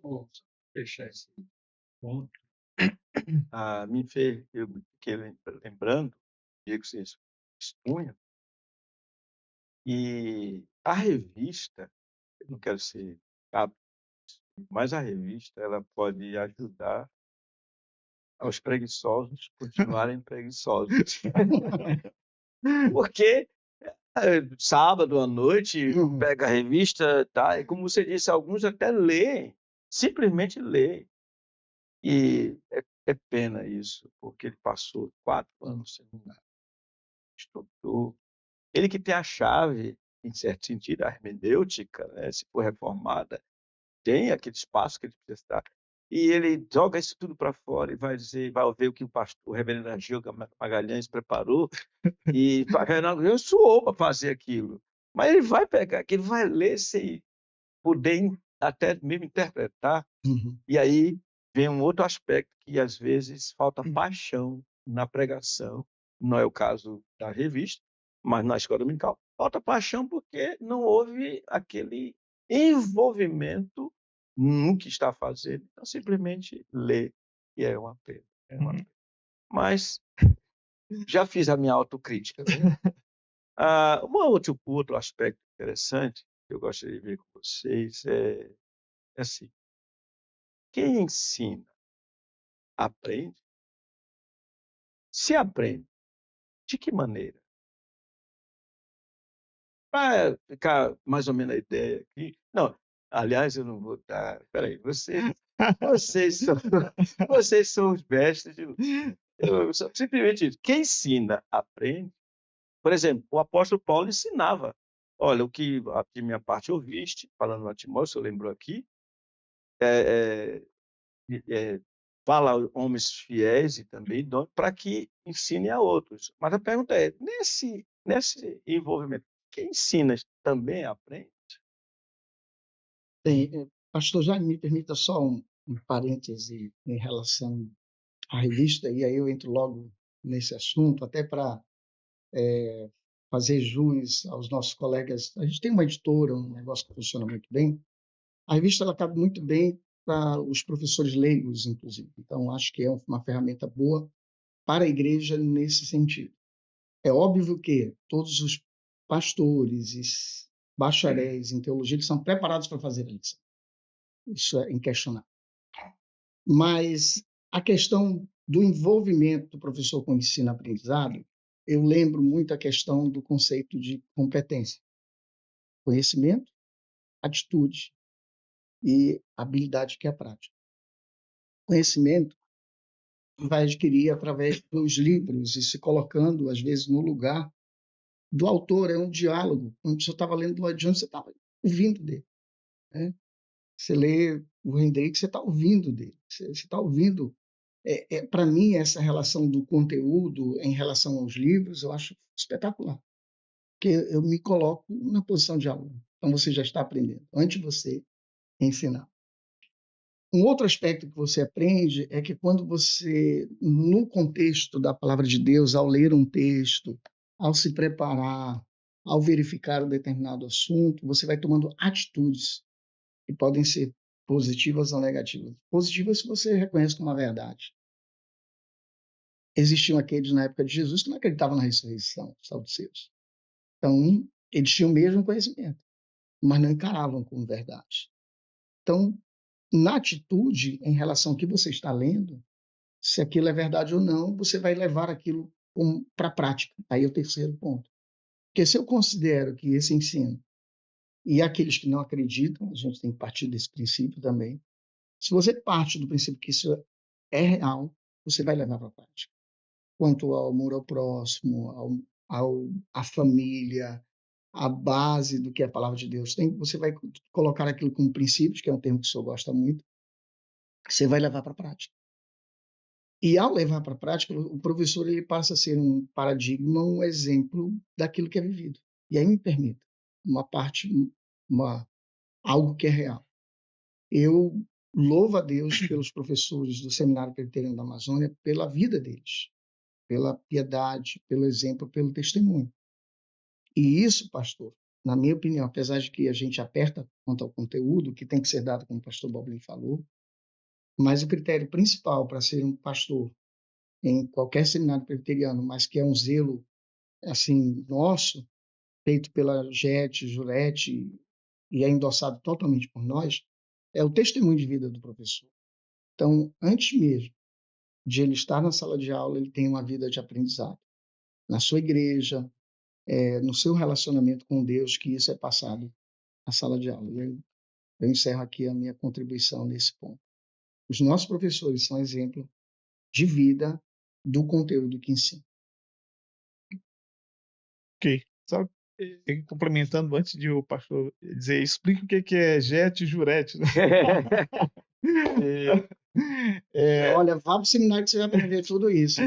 Bom, fechar esse ponto. Me fez, eu fiquei lembrando, dia que vocês expunham, e a revista, eu não quero ser chato, mas a revista ela pode ajudar aos preguiçosos continuarem preguiçosos. Porque sábado à noite pega a revista, tá? E como você disse, alguns até leem, simplesmente leem. E é pena isso, porque ele passou 4 anos sem nada, estudou. Ele que tem a chave, em certo sentido, a hermenêutica, né? Se for reformada, tem aquele espaço que ele precisa estar. E ele joga isso tudo para fora e vai dizer, vai ver o que o reverendo Ageu Magalhães preparou, e o reverendo Ageu suou para fazer aquilo. Mas ele vai pegar aquilo, vai ler sem poder até mesmo interpretar. E aí vem um outro aspecto que às vezes falta paixão na pregação. Não é o caso da revista, mas na escola dominical falta paixão porque não houve aquele envolvimento no que está fazendo. Então simplesmente lê e é uma pena. É uma pena. Mas já fiz a minha autocrítica, né? Outro aspecto interessante que eu gostaria de ver com vocês é assim: quem ensina aprende. Se aprende, de que maneira? Para ficar mais ou menos a ideia aqui. Não, aliás, eu não vou dar. Espera aí, vocês são, vocês são os mestres. Simplesmente isso. Quem ensina, aprende. Por exemplo, o apóstolo Paulo ensinava. Olha, o que de minha parte ouviste, falando a Timóteo, eu lembro aqui, é, fala aos homens fiéis e também para que ensine a outros. Mas a pergunta é, nesse envolvimento, quem ensina também aprende? Pastor Jaime, me permita só um parêntese em relação à revista, e aí eu entro logo nesse assunto, até para fazer jus aos nossos colegas. A gente tem uma editora, um negócio que funciona muito bem. A revista ela cabe muito bem para os professores leigos, inclusive. Então, acho que é uma ferramenta boa para a igreja nesse sentido. É óbvio que todos os pastores e bacharéis em teologia eles são preparados para fazer a lição. Isso é inquestionável. Mas a questão do envolvimento do professor com o ensino-aprendizado, eu lembro muito a questão do conceito de competência. Conhecimento, atitude e habilidade, que é a prática. Conhecimento vai adquirir através dos livros e se colocando, às vezes, no lugar do autor. É um diálogo. Quando você estava lendo Lloyd Jones, você estava ouvindo dele. Né? Você lê o Hendrix, você está ouvindo dele. Você está ouvindo. Para mim, essa relação do conteúdo em relação aos livros, eu acho espetacular. Porque eu me coloco na posição de aluno. Então, você já está aprendendo, antes de você ensinar. Um outro aspecto que você aprende é que quando você, no contexto da palavra de Deus, ao ler um texto, ao se preparar, ao verificar um determinado assunto, você vai tomando atitudes que podem ser positivas ou negativas. Positivas se você reconhece como uma verdade. Existiam aqueles na época de Jesus que não acreditavam na ressurreição, os saduceus. Então, eles tinham o mesmo conhecimento, mas não encaravam como verdade. Então, na atitude em relação ao que você está lendo, se aquilo é verdade ou não, você vai levar aquilo para a prática. Aí é o terceiro ponto. Porque se eu considero que esse ensino, e aqueles que não acreditam, a gente tem que partir desse princípio também, se você parte do princípio que isso é real, você vai levar para a prática. Quanto ao amor ao próximo, à família, a base do que a palavra de Deus tem, você vai colocar aquilo como princípios, que é um termo que o senhor gosta muito, você vai levar para a prática. E ao levar para a prática, o professor ele passa a ser um paradigma, um exemplo daquilo que é vivido. E aí me permita, algo que é real. Eu louvo a Deus pelos professores do Seminário Presbiteriano da Amazônia, pela vida deles, pela piedade, pelo exemplo, pelo testemunho. E isso, pastor, na minha opinião, apesar de que a gente aperta quanto ao conteúdo, que tem que ser dado, como o pastor Boblin falou, mas o critério principal para ser um pastor em qualquer seminário presbiteriano, mas que é um zelo assim nosso, feito pela JET, Jurete, e é endossado totalmente por nós, é o testemunho de vida do professor. Então, antes mesmo de ele estar na sala de aula, ele tem uma vida de aprendizado. Na sua igreja, no seu relacionamento com Deus, que isso é passado na sala de aula. Eu encerro aqui a minha contribuição nesse ponto. Os nossos professores são exemplo de vida do conteúdo que ensinam. Ok. Só complementando antes de o pastor dizer, explica o que é JET e Jurete. Né? Olha, vá para o seminário que você vai aprender tudo isso.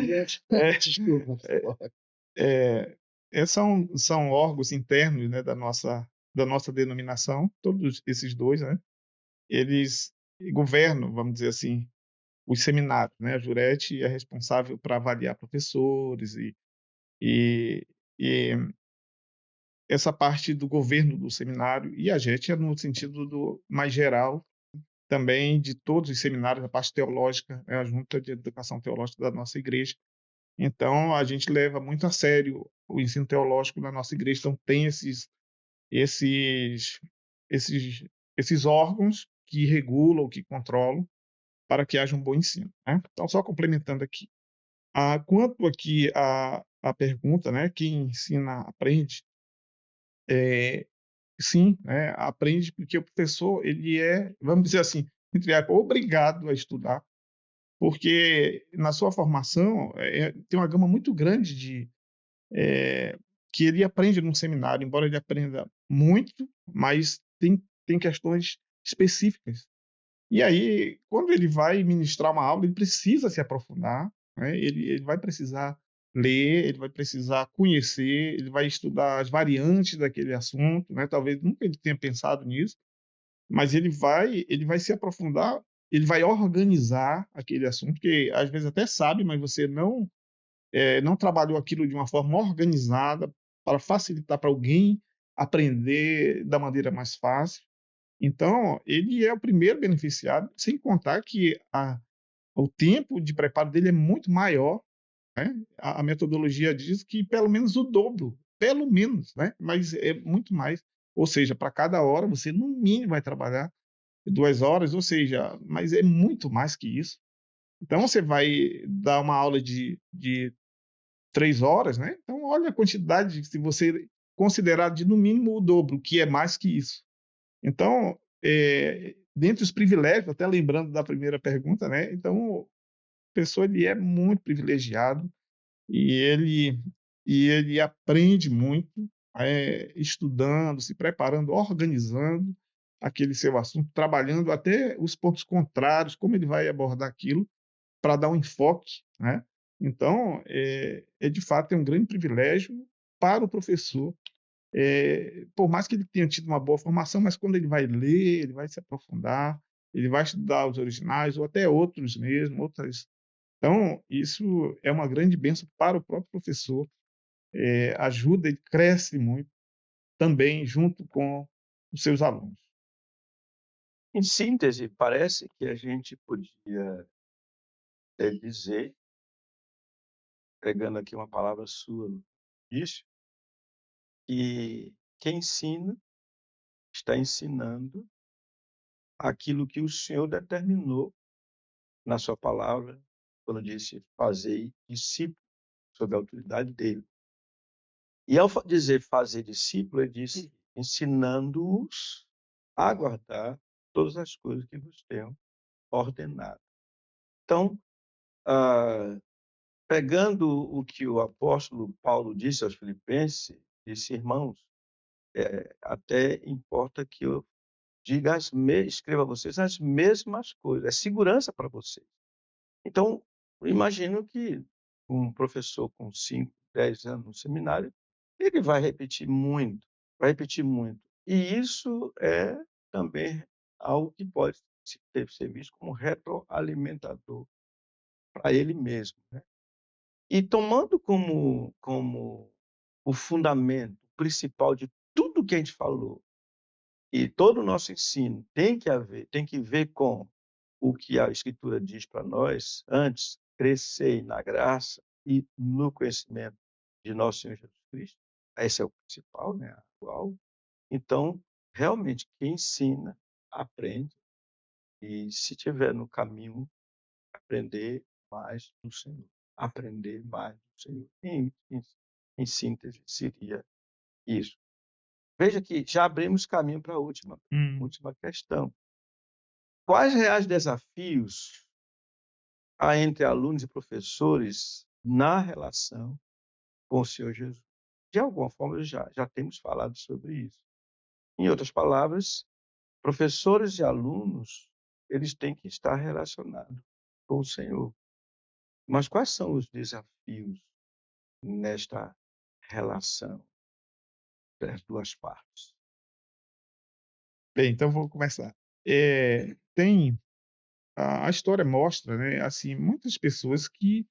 Desculpa. São órgãos internos, né, da nossa denominação, todos esses dois, né? Eles governam, vamos dizer assim, os seminários, né? A Jurete é responsável para avaliar professores e essa parte do governo do seminário, e a JET é no sentido do mais geral também de todos os seminários, a parte teológica, né? A Junta de Educação Teológica da nossa igreja. Então, a gente leva muito a sério o ensino teológico na nossa igreja. Então, tem esses órgãos que regulam, que controlam, para que haja um bom ensino. Né? Então, só complementando aqui. Quanto aqui a pergunta, né, quem ensina aprende, sim, né, aprende porque o professor, ele é, vamos dizer assim, entre aspas, obrigado a estudar, porque na sua formação tem uma gama muito grande que ele aprende num seminário, embora ele aprenda muito, mas tem questões específicas. E aí, quando ele vai ministrar uma aula, ele precisa se aprofundar, né? Ele vai precisar ler, ele vai precisar conhecer, ele vai estudar as variantes daquele assunto, né? Talvez nunca ele tenha pensado nisso, mas ele vai se aprofundar, ele vai organizar aquele assunto, que às vezes até sabe, mas você não trabalhou aquilo de uma forma organizada para facilitar para alguém aprender da maneira mais fácil. Então, ele é o primeiro beneficiado, sem contar que o tempo de preparo dele é muito maior. Né? A metodologia diz que pelo menos o dobro, pelo menos, né? Mas é muito mais. Ou seja, para cada hora você, no mínimo, vai trabalhar 2 horas, ou seja, mas é muito mais que isso. Então, você vai dar uma aula de 3 horas, né? Então, olha a quantidade, se você considerar de no mínimo o dobro, que é mais que isso. Então, dentre os privilégios, até lembrando da primeira pergunta, né? Então, a pessoa ele é muito privilegiado e ele aprende muito, estudando, se preparando, organizando aquele seu assunto, trabalhando até os pontos contrários, como ele vai abordar aquilo, para dar um enfoque, né? Então, de fato um grande privilégio para o professor, por mais que ele tenha tido uma boa formação, mas quando ele vai ler, ele vai se aprofundar, ele vai estudar os originais ou até outros mesmo, outras. Então, isso é uma grande bênção para o próprio professor, ajuda, ele cresce muito também junto com os seus alunos. Em síntese, parece que a gente podia dizer, pegando aqui uma palavra sua no início, que quem ensina está ensinando aquilo que o Senhor determinou na sua palavra, quando disse fazer discípulos sob a autoridade dele. E ao dizer fazer discípulo, ele disse ensinando-os a guardar todas as coisas que vos tenho ordenado. Então, pegando o que o apóstolo Paulo disse aos Filipenses, disse, irmãos, até importa que eu diga escreva a vocês as mesmas coisas, é segurança para vocês. Então, eu imagino que um professor com 5, 10 anos no seminário, ele vai repetir muito, vai repetir muito. E isso é também algo que pode ser visto como retroalimentador para ele mesmo, né? E tomando como o fundamento principal de tudo que a gente falou e todo o nosso ensino tem que ver com o que a Escritura diz para nós antes, crescer na graça e no conhecimento de nosso Senhor Jesus Cristo. Esse é o principal, né? Atual. Então, realmente, quem ensina, aprende, e se tiver no caminho, aprender mais do Senhor. Aprender mais do Senhor. Em síntese, seria isso. Veja que já abrimos caminho para a última questão. Quais reais desafios há entre alunos e professores na relação com o Senhor Jesus? De alguma forma, já temos falado sobre isso. Em outras palavras, professores e alunos, eles têm que estar relacionados com o Senhor. Mas quais são os desafios nesta relação das duas partes? Bem, então vou começar. Tem a história mostra, né, assim, muitas pessoas que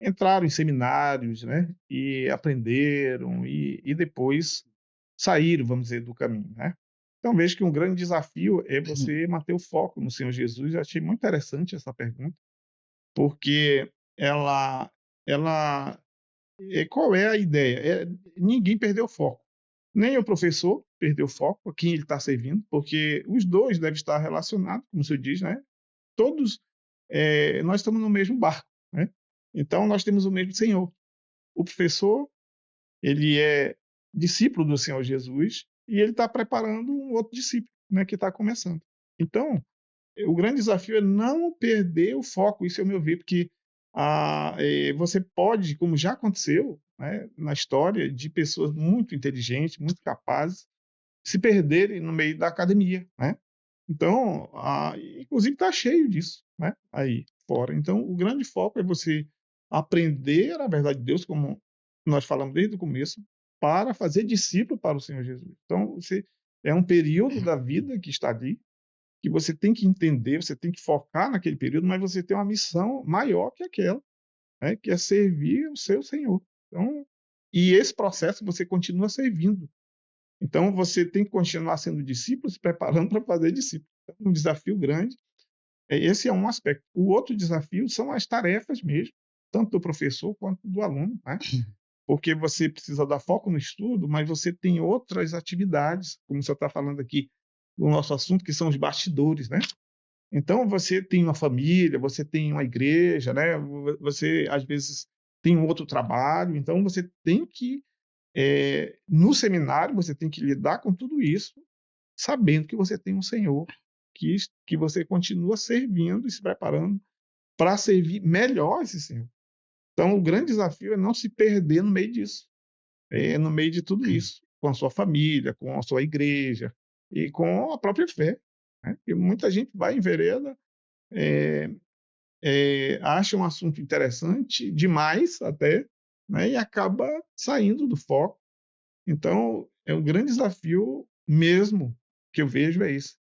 entraram em seminários, né, e aprenderam e depois saíram, vamos dizer, do caminho, né. Então vejo que um grande desafio é você manter o foco no Senhor Jesus. Eu achei muito interessante essa pergunta, porque ela qual é a ideia? Ninguém perdeu o foco. Nem o professor perdeu o foco, a quem ele está servindo, porque os dois devem estar relacionados, como você diz, né? Todos, nós estamos no mesmo barco, né? Então nós temos o mesmo Senhor. O professor, ele é discípulo do Senhor Jesus e ele está preparando um outro discípulo, né, que está começando. Então, o grande desafio é não perder o foco, isso é o meu ver, porque você pode, como já aconteceu, né, na história, de pessoas muito inteligentes, muito capazes, se perderem no meio da academia, né? Então, inclusive está cheio disso, né, aí fora. Então, o grande foco é você aprender a verdade de Deus, como nós falamos desde o começo, para fazer discípulo para o Senhor Jesus. Então, é um período da vida que está ali, que você tem que entender, você tem que focar naquele período, mas você tem uma missão maior que aquela, né, que é servir o seu Senhor. Então, e esse processo você continua servindo. Então, você tem que continuar sendo discípulo, se preparando para fazer discípulo. Então, um desafio grande. Esse é um aspecto. O outro desafio são as tarefas mesmo, tanto do professor quanto do aluno, né? Porque você precisa dar foco no estudo, mas você tem outras atividades, como você está falando aqui, no nosso assunto, que são os bastidores, né? Então, você tem uma família, você tem uma igreja, né? Você, às vezes, tem um outro trabalho. Então, você tem que, no seminário, você tem que lidar com tudo isso, sabendo que você tem um Senhor, que você continua servindo e se preparando para servir melhor esse Senhor. Então, o grande desafio é não se perder no meio disso, no meio de tudo isso, com a sua família, com a sua igreja e com a própria fé, né? E muita gente vai em vereda, acha um assunto interessante demais até, né? E acaba saindo do foco. Então, é um grande desafio mesmo que eu vejo é isso,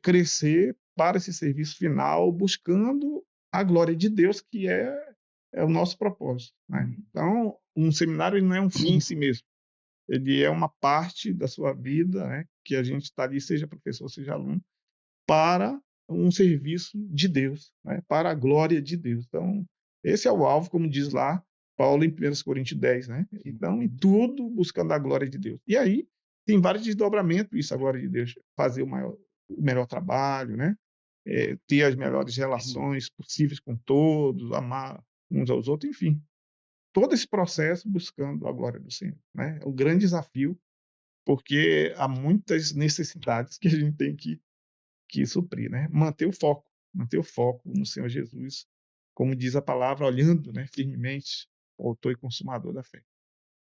crescer para esse serviço final, buscando a glória de Deus, que é o nosso propósito, né? Então, um seminário ele não é um fim em si mesmo, ele é uma parte da sua vida, né, que a gente está ali, seja professor, seja aluno, para um serviço de Deus, né, para a glória de Deus. Então, esse é o alvo, como diz lá Paulo em 1 Coríntios 10, né? Então, em tudo buscando a glória de Deus. E aí tem vários desdobramentos isso, a glória de Deus, fazer o melhor trabalho, né? Ter as melhores relações possíveis com todos, amar uns aos outros, enfim. Todo esse processo buscando a glória do Senhor, né? É um grande desafio, porque há muitas necessidades que a gente tem que suprir, né? Manter o foco no Senhor Jesus, como diz a palavra, olhando, né, firmemente o autor e consumador da fé.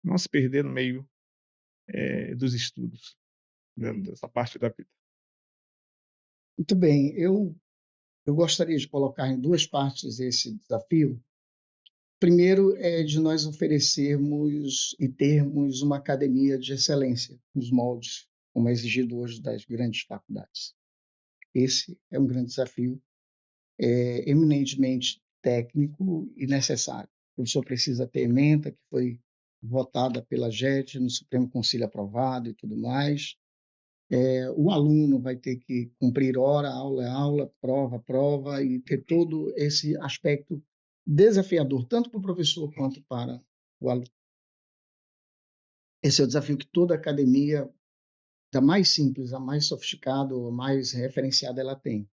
Não se perder no meio dos estudos, né, dessa parte da vida. Muito bem, eu gostaria de colocar em duas partes esse desafio. Primeiro é de nós oferecermos e termos uma academia de excelência, nos moldes, como é exigido hoje das grandes faculdades. Esse é um grande desafio, eminentemente técnico e necessário. O professor precisa ter ementa, que foi votada pela JET, no Supremo Conselho aprovado e tudo mais. O aluno vai ter que cumprir hora, aula é aula, prova, prova, e ter todo esse aspecto desafiador, tanto para o professor quanto para o aluno. Esse é o desafio que toda academia, da mais simples a mais sofisticada ou mais referenciada, ela tem.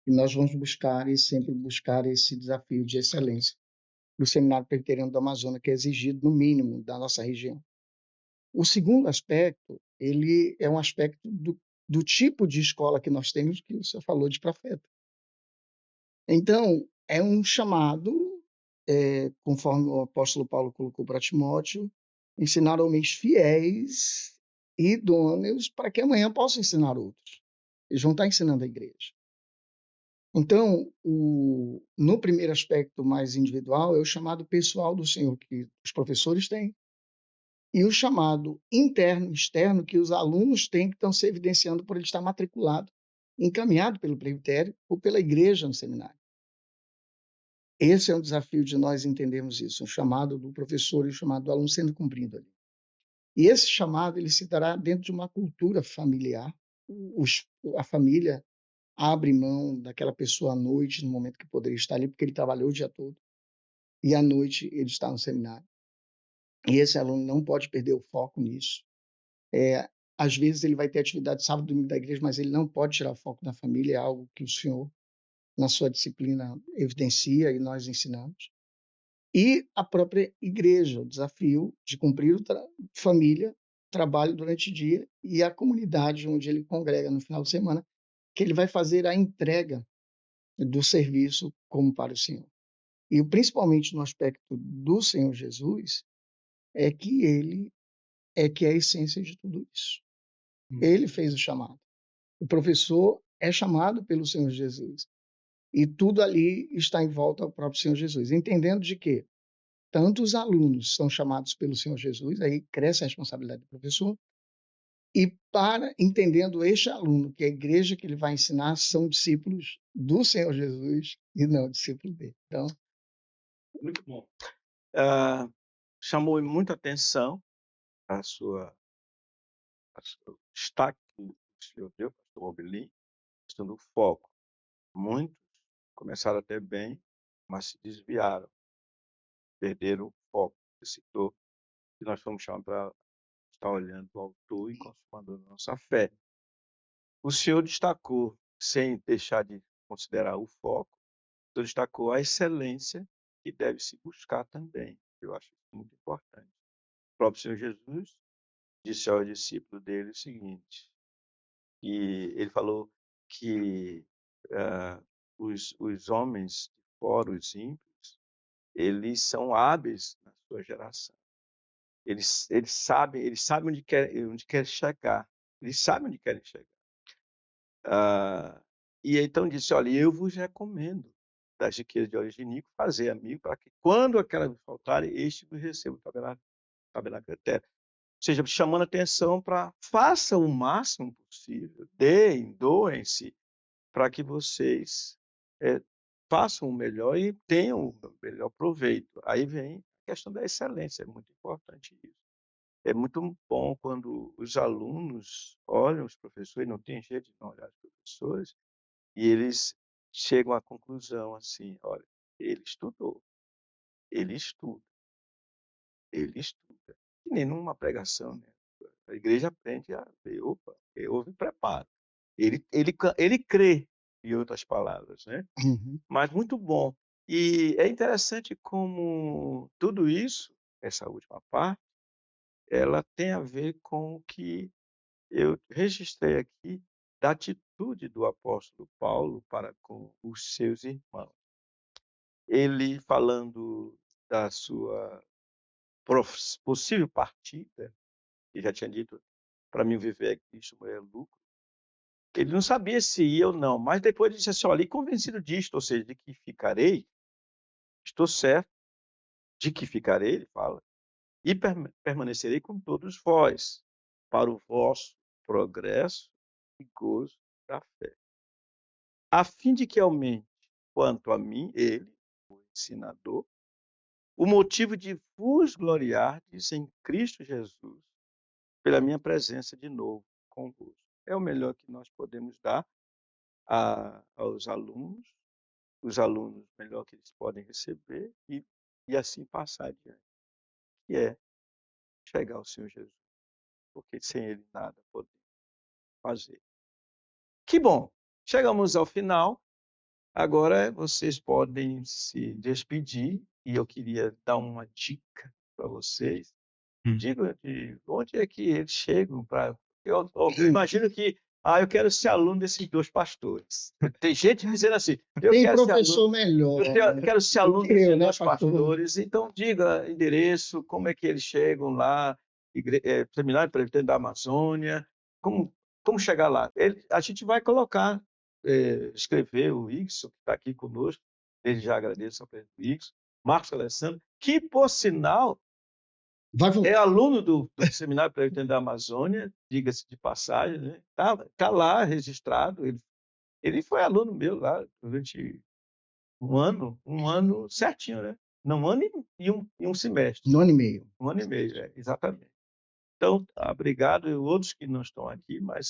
E nós vamos buscar e sempre buscar esse desafio de excelência do Seminário Presbiteriano do Amazonas, que é exigido no mínimo da nossa região. O segundo aspecto, ele é um aspecto do tipo de escola que nós temos, que o senhor falou de profeta. Então, é um chamado, conforme o apóstolo Paulo colocou para Timóteo, ensinar homens fiéis e idôneos para que amanhã possam ensinar outros. Eles vão estar ensinando a igreja. Então, no primeiro aspecto mais individual, é o chamado pessoal do Senhor, que os professores têm, e o chamado interno e externo, que os alunos têm, que estão se evidenciando por ele estar matriculado, encaminhado pelo presbitério ou pela igreja no seminário. Esse é um desafio de nós entendermos isso, um chamado do professor e o chamado do aluno sendo cumprido ali. E esse chamado ele se dará dentro de uma cultura familiar. A família abre mão daquela pessoa à noite, no momento que poderia estar ali, porque ele trabalhou o dia todo, e à noite ele está no seminário. E esse aluno não pode perder o foco nisso. Às vezes ele vai ter atividade sábado e domingo da igreja, mas ele não pode tirar o foco da família, é algo que o Senhor, na sua disciplina, evidencia e nós ensinamos. E a própria igreja, o desafio de cumprir família, trabalho durante o dia, e a comunidade onde ele congrega no final de semana, que ele vai fazer a entrega do serviço como para o Senhor. E principalmente no aspecto do Senhor Jesus, é que ele é que é a essência de tudo isso. Ele fez o chamado. O professor é chamado pelo Senhor Jesus. E tudo ali está em volta ao próprio Senhor Jesus. Entendendo de que tanto os alunos são chamados pelo Senhor Jesus, aí cresce a responsabilidade do professor, e entendendo este aluno, que a igreja que ele vai ensinar são discípulos do Senhor Jesus e não discípulos dele. Então, Muito bom. Chamou muita atenção a sua destaque que o senhor deu, pastor Obelim, questão do foco. Muitos começaram até bem, mas se desviaram, perderam o foco. Você citou que nós fomos chamados para estar olhando o autor e consumador da nossa fé. O senhor destacou, sem deixar de considerar o foco, o senhor destacou a excelência que deve se buscar também. Eu acho isso muito importante. O próprio Senhor Jesus disse ao discípulo dele o seguinte, e ele falou que os homens de fora, os ímpios, eles são hábeis na sua geração. Eles sabem onde quer chegar. Eles sabem onde querem chegar. E então disse, olha, eu vos recomendo das riquezas de origem Nico, fazer amigo, para que quando aquelas faltarem, este vos receba o tabernáculo eterno. Ou seja, chamando a atenção para faça o máximo possível, doem-se, para que vocês façam o melhor e tenham o melhor proveito. Aí vem a questão da excelência, é muito importante isso. É muito bom quando os alunos olham os professores, não tem jeito de não olhar os professores, e eles chegam à conclusão assim, olha, ele estudou, ele estuda, ele estuda. E nem numa pregação, né? A igreja aprende a ver, opa, houve preparo. Ele crê, em outras palavras, né? Mas muito bom. E é interessante como tudo isso, essa última parte, ela tem a ver com o que eu registrei aqui da atitude do apóstolo Paulo para com os seus irmãos. Ele falando da sua possível partida, que já tinha dito, para mim viver é Cristo, morrer é lucro. Ele não sabia se ia ou não, mas depois ele disse assim, olha, e convencido disto, ou seja, de que ficarei, estou certo de que ficarei, ele fala, e permanecerei com todos vós, para o vosso progresso e gozo da fé, a fim de que aumente, quanto a mim, ele, o ensinador, o motivo de vos gloriardes em Cristo Jesus, pela minha presença de novo convosco. É o melhor que nós podemos dar aos alunos, os alunos melhor que eles podem receber e assim passar adiante, que é chegar ao Senhor Jesus, porque sem Ele nada podemos fazer. Que bom! Chegamos ao final. Agora vocês podem se despedir e eu queria dar uma dica para vocês. Diga de onde é que eles chegam para. Eu imagino que eu quero ser aluno desses 2 pastores. Tem gente dizendo assim, eu Tem quero ser aluno, professor melhor, eu quero ser do aluno que desses eu, né, 2 pastor? pastores. Então diga endereço, como é que eles chegam lá, Seminário Presbiteriano da Amazônia, como chegar lá. A gente vai colocar, escrever o Ixo, que está aqui conosco, ele já agradeço ao presidente do Ixo, Marcos Alessandro, que, por sinal, Vai é voltar. aluno do Seminário Presbiteriano da Amazônia, diga-se de passagem, né? Tá lá registrado. Ele foi aluno meu lá durante um ano certinho, né? Não, um ano e um semestre. No ano e meio. Um ano e meio, exatamente. Então, obrigado. E outros que não estão aqui, mas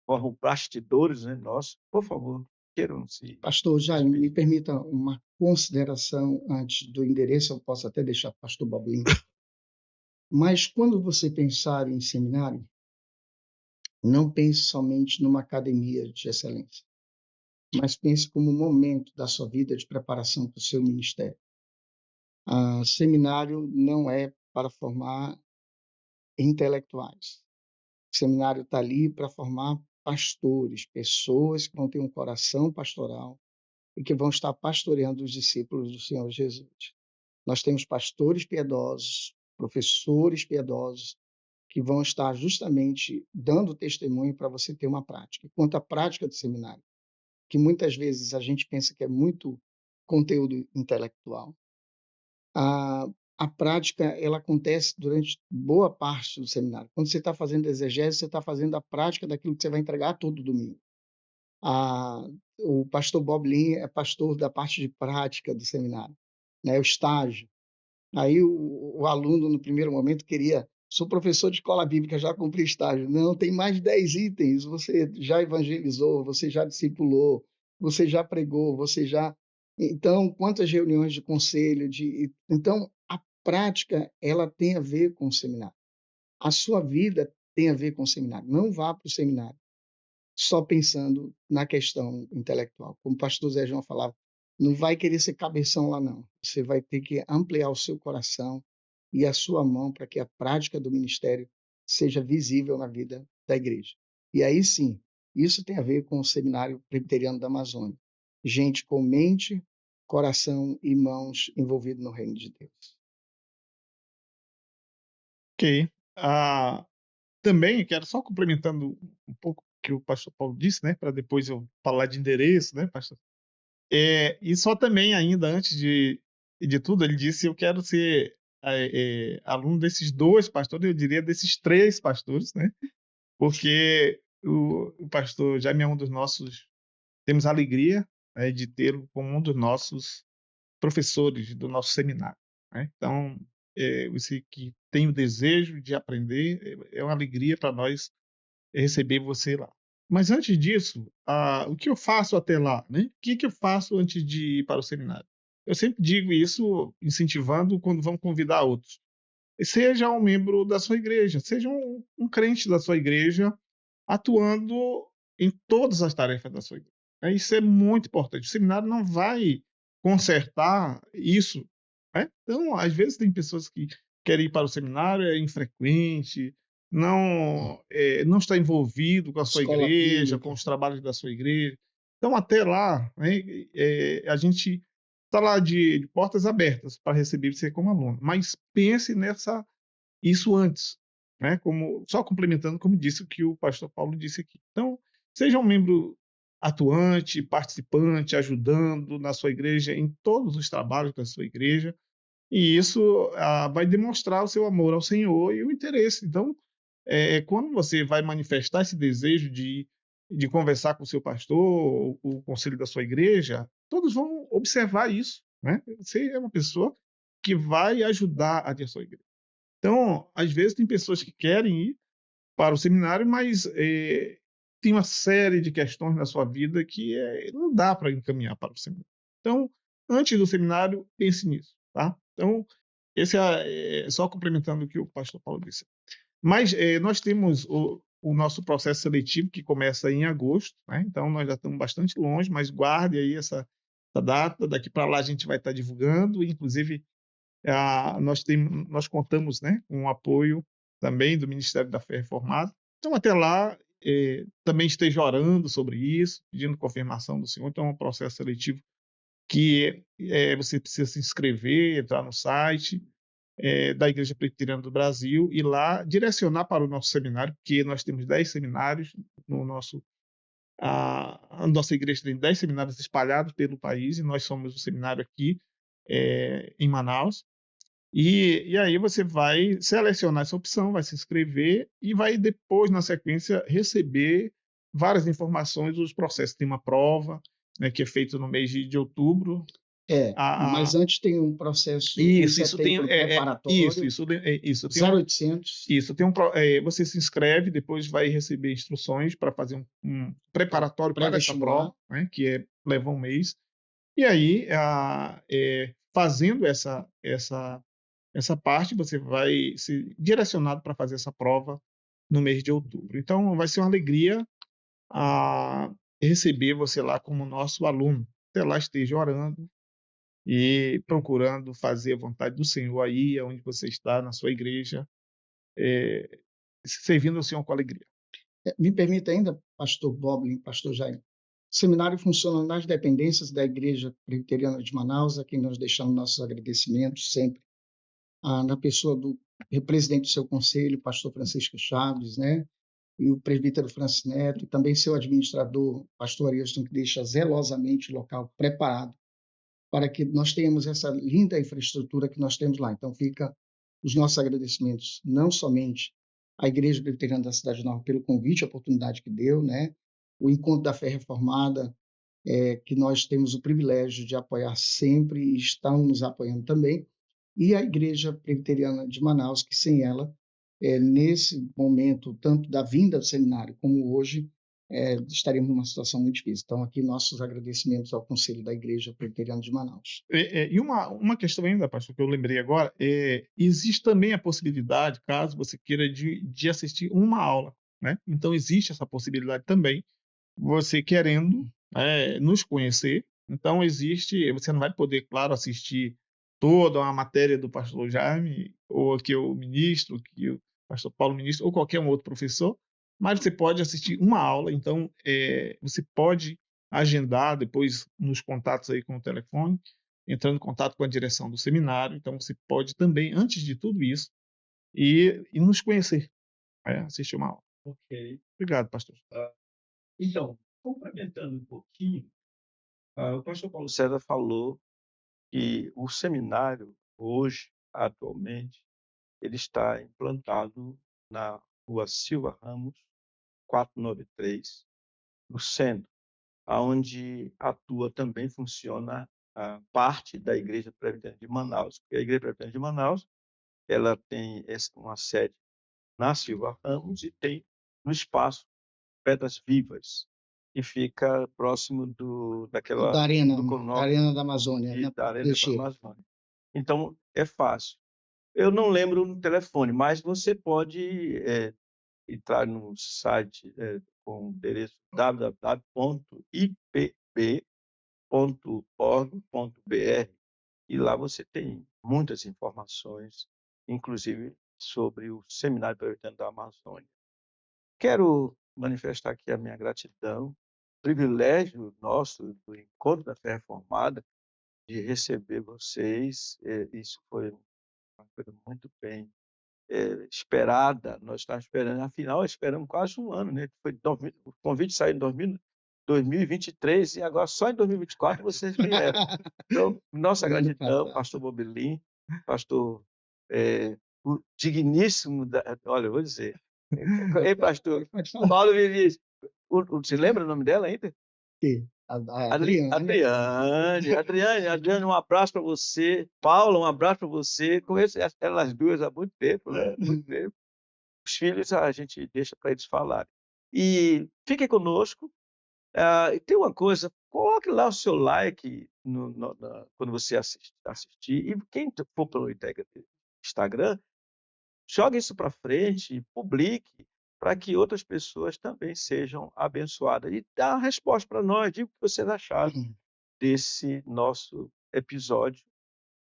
formam bastidores, né, nossos. Por favor, queiram se Pastor Jaime, me despedir. permita uma consideração antes do endereço, eu posso até deixar para o pastor Boblin. Mas quando você pensar em seminário, não pense somente numa academia de excelência, mas pense como um momento da sua vida de preparação para o seu ministério. Seminário não é para formar intelectuais. O seminário está ali para formar pastores, pessoas que vão ter um coração pastoral e que vão estar pastoreando os discípulos do Senhor Jesus. Nós temos pastores piedosos, professores piedosos, que vão estar justamente dando testemunho para você ter uma prática. Quanto à prática do seminário, que muitas vezes a gente pensa que é muito conteúdo intelectual, a prática ela acontece durante boa parte do seminário. Quando você está fazendo exegese, você está fazendo a prática daquilo que você vai entregar todo domingo. O pastor Bob Lin é pastor da parte de prática do seminário, né, o estágio. Aí o aluno, no primeiro momento, queria... Sou professor de escola bíblica, já cumpri estágio. Não, tem mais de 10 itens. Você já evangelizou, você já discipulou, você já pregou, você já... Então, quantas reuniões de conselho? Então, a prática ela tem a ver com o seminário. A sua vida tem a ver com o seminário. Não vá para o seminário só pensando na questão intelectual. Como o pastor Zé João falava, não vai querer ser cabeção lá, não. Você vai ter que ampliar o seu coração e a sua mão para que a prática do ministério seja visível na vida da igreja. E aí sim, isso tem a ver com o Seminário Presbiteriano da Amazônia. Gente com mente, coração e mãos envolvidos no reino de Deus. Ok. Também quero só complementando um pouco o que o pastor Paulo disse, né, para depois eu falar de endereço, né, pastor? E só também ainda, antes de tudo, ele disse, eu quero ser aluno desses 2 pastores, eu diria desses 3 pastores, né? Porque o pastor Jaime é um dos nossos, temos a alegria, né, de tê-lo como um dos nossos professores do nosso seminário, né? Então, você que tem o desejo de aprender, é uma alegria para nós receber você lá. Mas antes disso, o que eu faço até lá, né? O que eu faço antes de ir para o seminário? Eu sempre digo isso, incentivando quando vamos convidar outros. Seja um membro da sua igreja, seja um crente da sua igreja, atuando em todas as tarefas da sua igreja. Isso é muito importante. O seminário não vai consertar isso, né? Então, às vezes tem pessoas que querem ir para o seminário, é infrequente, não está envolvido com a sua Escola igreja, bíblica. com os trabalhos da sua igreja. Então, até lá, né, a gente está lá de portas abertas para receber você como aluno. Mas pense isso antes, né? Só complementando, como disse o que o pastor Paulo disse aqui. Então, seja um membro atuante, participante, ajudando na sua igreja, em todos os trabalhos da sua igreja, e isso vai demonstrar o seu amor ao Senhor e o interesse. Então, quando você vai manifestar esse desejo de conversar com o seu pastor, o conselho da sua igreja, todos vão observar isso, né? Você é uma pessoa que vai ajudar a ter a sua igreja. Então, às vezes, tem pessoas que querem ir para o seminário, mas tem uma série de questões na sua vida que não dá para encaminhar para o seminário. Então, antes do seminário, pense nisso, tá? Então, esse só complementando o que o pastor Paulo disse. Mas nós temos o nosso processo seletivo que começa em agosto, né? Então nós já estamos bastante longe, mas guarde aí essa data. Daqui para lá a gente vai estar divulgando, inclusive nós contamos, né, com o apoio também do Ministério da Fé Reformada. Então até lá também esteja orando sobre isso, pedindo confirmação do Senhor. Então é um processo seletivo que você precisa se inscrever, entrar no site da Igreja Presbiteriana do Brasil e lá direcionar para o nosso seminário, porque nós temos 10 seminários no nosso a nossa igreja tem 10 seminários espalhados pelo país e nós somos o seminário aqui em Manaus. E aí você vai selecionar essa opção, vai se inscrever e vai depois, na sequência, receber várias informações dos processos. Tem uma prova, né, que é feita no mês de outubro. Mas antes tem um processo isso tem preparatório. Isso tem 0800. Isso tem você se inscreve, depois vai receber instruções para fazer um preparatório para essa prova, né, que leva um mês. E aí, fazendo essa parte, você vai ser direcionado para fazer essa prova no mês de outubro. Então, vai ser uma alegria receber você lá como nosso aluno. Até lá esteja orando e procurando fazer a vontade do Senhor aí, onde você está, na sua igreja, servindo ao Senhor com alegria. Me permita ainda, pastor Boblin, pastor Jaime, o seminário funciona nas dependências da Igreja Presbiteriana de Manaus, a quem nós deixamos nossos agradecimentos sempre, na pessoa do presidente do seu conselho, pastor Francisco Chaves, né? E o presbítero Francis Neto, e também seu administrador, pastor Arilton, que deixa zelosamente o local preparado para que nós tenhamos essa linda infraestrutura que nós temos lá. Então, fica os nossos agradecimentos, não somente à Igreja Presbiteriana da Cidade Nova pelo convite, a oportunidade que deu, né? O Encontro da Fé Reformada, que nós temos o privilégio de apoiar sempre e estão nos apoiando também, e a Igreja Presbiteriana de Manaus, que sem ela, nesse momento, tanto da vinda do seminário como hoje, estaríamos numa situação muito difícil. Então, aqui nossos agradecimentos ao Conselho da Igreja Presbiteriana de Manaus. E uma questão ainda, pastor, que eu lembrei agora, existe também a possibilidade, caso você queira, de assistir uma aula, né? Então, existe essa possibilidade também, você querendo nos conhecer. Então, você não vai poder, claro, assistir toda uma matéria do pastor Jaime, ou que o ministro, que o pastor Paulo ministro, ou qualquer um outro professor, mas você pode assistir uma aula. Então, você pode agendar depois nos contatos aí com o telefone, entrando em contato com a direção do seminário. Então, você pode também, antes de tudo isso, ir nos conhecer, assistir uma aula. Ok. Obrigado, pastor. Então, complementando um pouquinho, o pastor Paulo César falou que o seminário, hoje, atualmente, ele está implantado na Rua Silva Ramos, 493, no centro, onde atua também, funciona a parte da Igreja Presbiteriana de Manaus. Porque a Igreja Presbiteriana de Manaus, ela tem uma sede na Silva Ramos e tem no espaço Pedras Vivas, que fica próximo Da Arena da Amazônia. Da Arena da Amazônia. Então, é fácil. Eu não lembro o telefone, mas você pode entrar no site com o endereço www.ipb.org.br e lá você tem muitas informações, inclusive sobre o Seminário Presbiteriano da Amazônia. Quero manifestar aqui a minha gratidão, privilégio nosso do Encontro da Fé Reformada de receber vocês. Isso foi uma coisa muito bem esperada. Nós estávamos esperando, afinal, esperamos quase um ano, né? O convite saiu em 2023 e agora só em 2024 vocês vieram. Então, nossa gratidão, pastor Boblin, pastor o digníssimo, olha, eu vou dizer, ei, pastor Paulo Vinícius, você lembra o nome dela ainda? A Adriane. Adriane, um abraço para você. Paula, um abraço para você. Conheço elas duas há muito tempo, né? Muito tempo. Os filhos a gente deixa para eles falarem. E fiquem conosco. E tem uma coisa, coloque lá o seu like quando você assistir. E quem for pelo Instagram, jogue isso para frente, publique, para que outras pessoas também sejam abençoadas. E dá uma resposta para nós, diga o que vocês acharam desse nosso episódio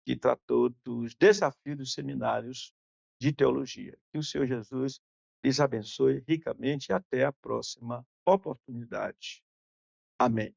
que tratou dos desafios dos seminários de teologia. Que o Senhor Jesus lhes abençoe ricamente e até a próxima oportunidade. Amém.